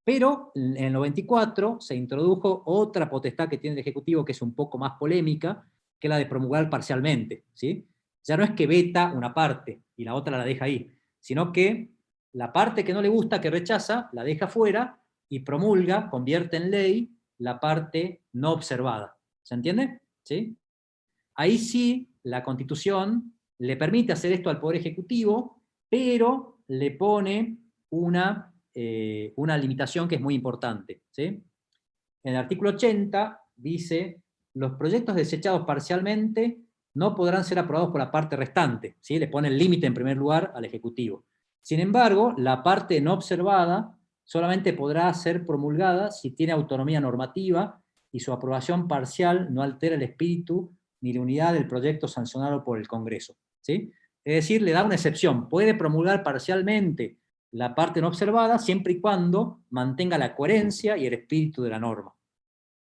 Pero en el 94 se introdujo otra potestad que tiene el Ejecutivo, que es un poco más polémica, que es la de promulgar parcialmente, ¿sí? Ya no es que veta una parte y la otra la deja ahí, sino que la parte que no le gusta, que rechaza, la deja fuera y promulga, convierte en ley la parte no observada. ¿Se entiende? ¿Sí? Ahí sí, la Constitución le permite hacer esto al Poder Ejecutivo, pero le pone una limitación que es muy importante, ¿sí? En el artículo 80 dice: los proyectos desechados parcialmente no podrán ser aprobados por la parte restante, ¿sí? Le pone el límite en primer lugar al Ejecutivo. Sin embargo, la parte no observada solamente podrá ser promulgada si tiene autonomía normativa y su aprobación parcial no altera el espíritu ni la unidad del proyecto sancionado por el Congreso, ¿sí? Es decir, le da una excepción, puede promulgar parcialmente la parte no observada siempre y cuando mantenga la coherencia y el espíritu de la norma.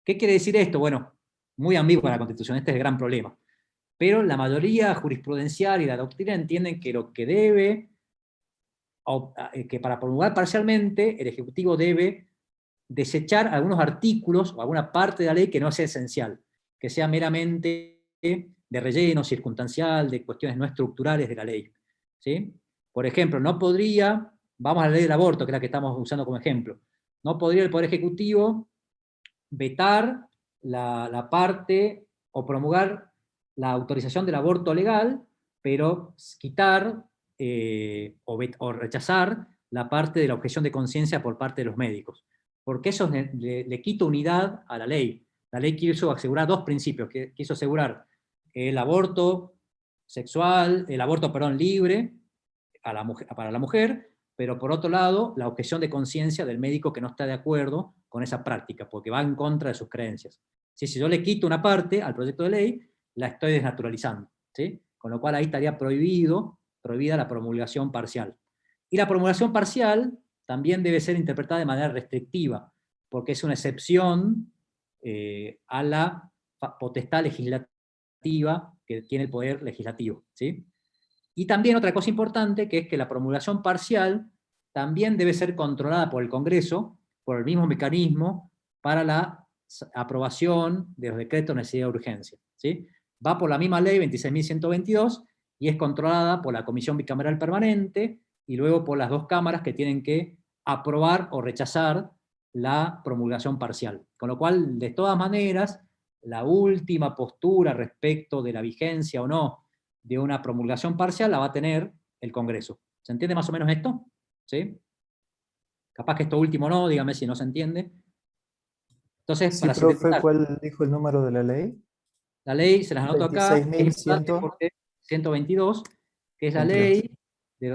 ¿Qué quiere decir esto? Bueno, muy ambigua la Constitución, este es el gran problema. pero la mayoría jurisprudencial y la doctrina entienden que lo que debe, que para promulgar parcialmente, el Ejecutivo debe desechar algunos artículos o alguna parte de la ley que no sea esencial, que sea meramente de relleno, circunstancial, de cuestiones no estructurales de la ley, ¿sí? Por ejemplo, no podría, vamos a la ley del aborto, que es la que estamos usando como ejemplo, no podría el Poder Ejecutivo vetar la parte o promulgar la autorización del aborto legal, pero quitar o rechazar la parte de la objeción de conciencia por parte de los médicos, porque eso le quita unidad a la ley. La ley quiso asegurar dos principios, que quiso asegurar el aborto sexual, el aborto, perdón, libre para la mujer, pero por otro lado, la objeción de conciencia del médico que no está de acuerdo con esa práctica, porque va en contra de sus creencias. ¿Sí? Si yo le quito una parte al proyecto de ley, la estoy desnaturalizando, ¿sí? Con lo cual ahí estaría prohibida la promulgación parcial. Y la promulgación parcial también debe ser interpretada de manera restrictiva, porque es una excepción a la potestad legislativa que tiene el Poder Legislativo, ¿sí? Y también otra cosa importante, que es que la promulgación parcial también debe ser controlada por el Congreso, por el mismo mecanismo para la aprobación de los decretos de necesidad de urgencia, ¿sí? Va por la misma ley 26.122 y es controlada por la Comisión Bicameral Permanente y luego por las dos cámaras que tienen que aprobar o rechazar la promulgación parcial. Con lo cual, de todas maneras, la última postura respecto de la vigencia o no de una promulgación parcial la va a tener el Congreso. ¿Se entiende más o menos esto? ¿Sí? Capaz que esto último no, dígame si no se entiende. Entonces, Sí, para profe, sintetizar, ¿cuál dijo el número de la ley? la ley, se las anoto acá, es 26.122. 122, que es la ley,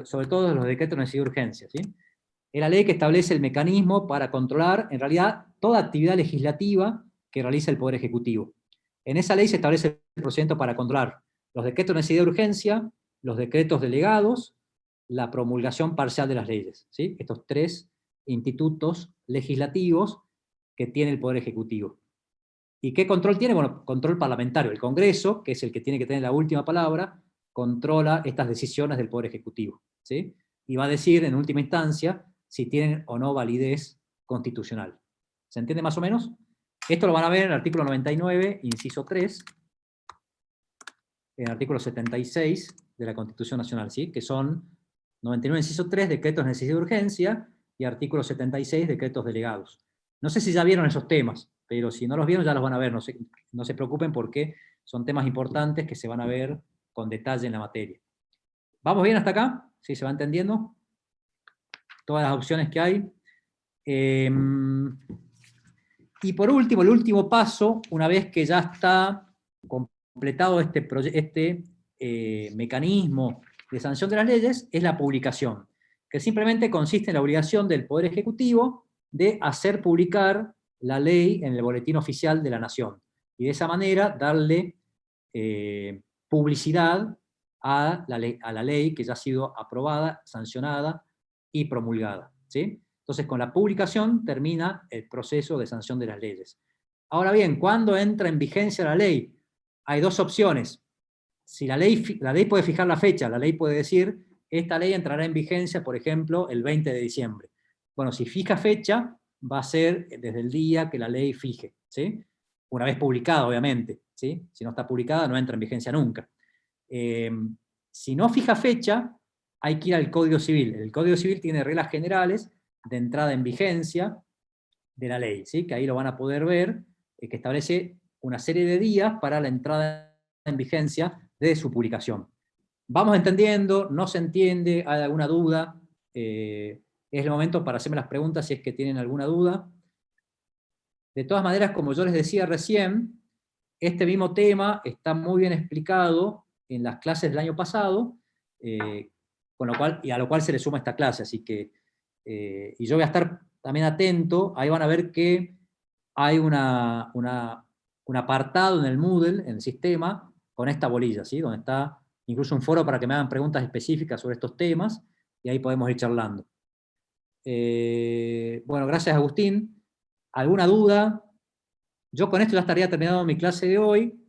sobre todo de los decretos de necesidad de urgencia, ¿sí? Es la ley que establece el mecanismo para controlar, en realidad, toda actividad legislativa que realiza el Poder Ejecutivo. En esa ley se establece el procedimiento para controlar los decretos de necesidad de urgencia, los decretos delegados, la promulgación parcial de las leyes, ¿sí? Estos tres institutos legislativos que tiene el Poder Ejecutivo. ¿Y qué control tiene? Bueno, control parlamentario. El Congreso, que es el que tiene que tener la última palabra, controla estas decisiones del Poder Ejecutivo, ¿sí? Y va a decir, en última instancia, si tienen o no validez constitucional. ¿Se entiende más o menos? Esto lo van a ver en el artículo 99, inciso 3, en el artículo 76 de la Constitución Nacional, ¿sí? Que son 99, inciso 3, decretos de necesidad de urgencia, y artículo 76, decretos delegados. No sé si ya vieron esos temas, pero si no los vieron ya los van a ver, no se preocupen porque son temas importantes que se van a ver con detalle en la materia. ¿Vamos bien hasta acá? ¿Sí se va entendiendo? Todas las opciones que hay. Y por último, el último paso, una vez que ya está completado este mecanismo de sanción de las leyes, es la publicación, que simplemente consiste en la obligación del Poder Ejecutivo de hacer publicar la ley en el Boletín Oficial de la Nación, y de esa manera darle publicidad a la ley que ya ha sido aprobada, sancionada y promulgada, ¿sí? Entonces, con la publicación termina el proceso de sanción de las leyes. Ahora bien, ¿cuándo entra en vigencia la ley? Hay dos opciones. Si la ley puede fijar la fecha, la ley puede decir, esta ley entrará en vigencia, por ejemplo, el 20 de diciembre. Bueno, si fija fecha, va a ser desde el día que la ley fije, ¿sí? Una vez publicada, obviamente, ¿sí? Si no está publicada, no entra en vigencia nunca. Si no fija fecha, hay que ir al Código Civil. El Código Civil tiene reglas generales de entrada en vigencia de la ley, ¿sí? Que ahí lo van a poder ver, que establece una serie de días para la entrada en vigencia de su publicación. ¿Vamos entendiendo? ¿No se entiende? ¿Hay alguna duda? Es el momento para hacerme las preguntas si es que tienen alguna duda. De todas maneras, como yo les decía recién, este mismo tema está muy bien explicado en las clases del año pasado, con lo cual, y a lo cual se le suma esta clase, así que, y yo voy a estar también atento, ahí van a ver que hay un apartado en el Moodle, en el sistema, con esta bolilla, ¿sí? Donde está incluso un foro para que me hagan preguntas específicas sobre estos temas, y ahí podemos ir charlando. Bueno, gracias Agustín. ¿Alguna duda? Yo con esto ya estaría terminando mi clase de hoy.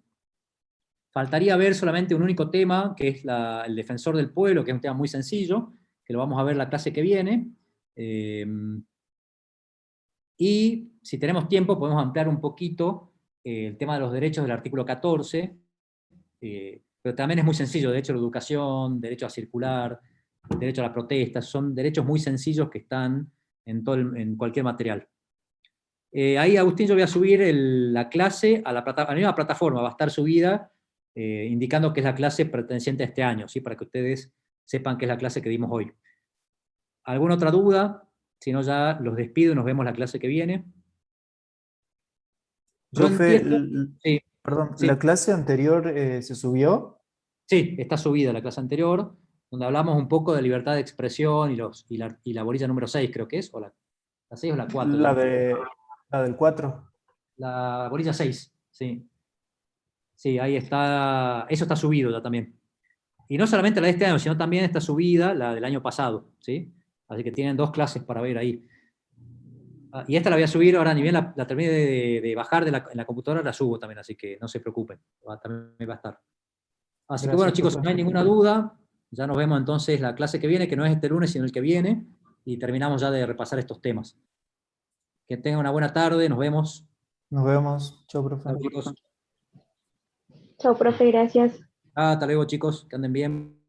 Faltaría ver solamente un único tema, que es el defensor del pueblo, que es un tema muy sencillo, que lo vamos a ver la clase que viene. Y si tenemos tiempo, podemos ampliar un poquito el tema de los derechos del artículo 14, pero también es muy sencillo: derecho a la educación, derecho a circular, derecho a la protesta, son derechos muy sencillos que están en cualquier material. Ahí, Agustín, yo voy a subir la clase a la misma plataforma, va a estar subida, indicando que es la clase perteneciente a este año, ¿sí? Para que ustedes sepan que es la clase que dimos hoy. ¿Alguna otra duda? Si no, ya los despido y nos vemos la clase que viene. Yo Profe, entiendo, sí, perdón, sí. ¿la clase anterior se subió? Sí, está subida la clase anterior, donde hablamos un poco de libertad de expresión y la bolilla número 6, creo que es, o la 6 o la 4. La del 4. La bolilla 6, sí. Sí, ahí está, eso está subido ya también. Y no solamente la de este año, sino también está subida la del año pasado, ¿sí? Así que tienen 2 clases para ver ahí. Y esta la voy a subir ahora, ni bien la termine de bajar en la computadora, la subo también, así que no se preocupen, también va a estar. Así que bueno, Gracias, chicos, si profe. no hay ninguna duda, ya nos vemos entonces la clase que viene, que no es este lunes, sino el que viene, y terminamos ya de repasar estos temas. Que tengan una buena tarde, nos vemos. Nos vemos. Chao, profe. Chao, chicos. Chao, profe, gracias. Hasta luego, chicos, que anden bien.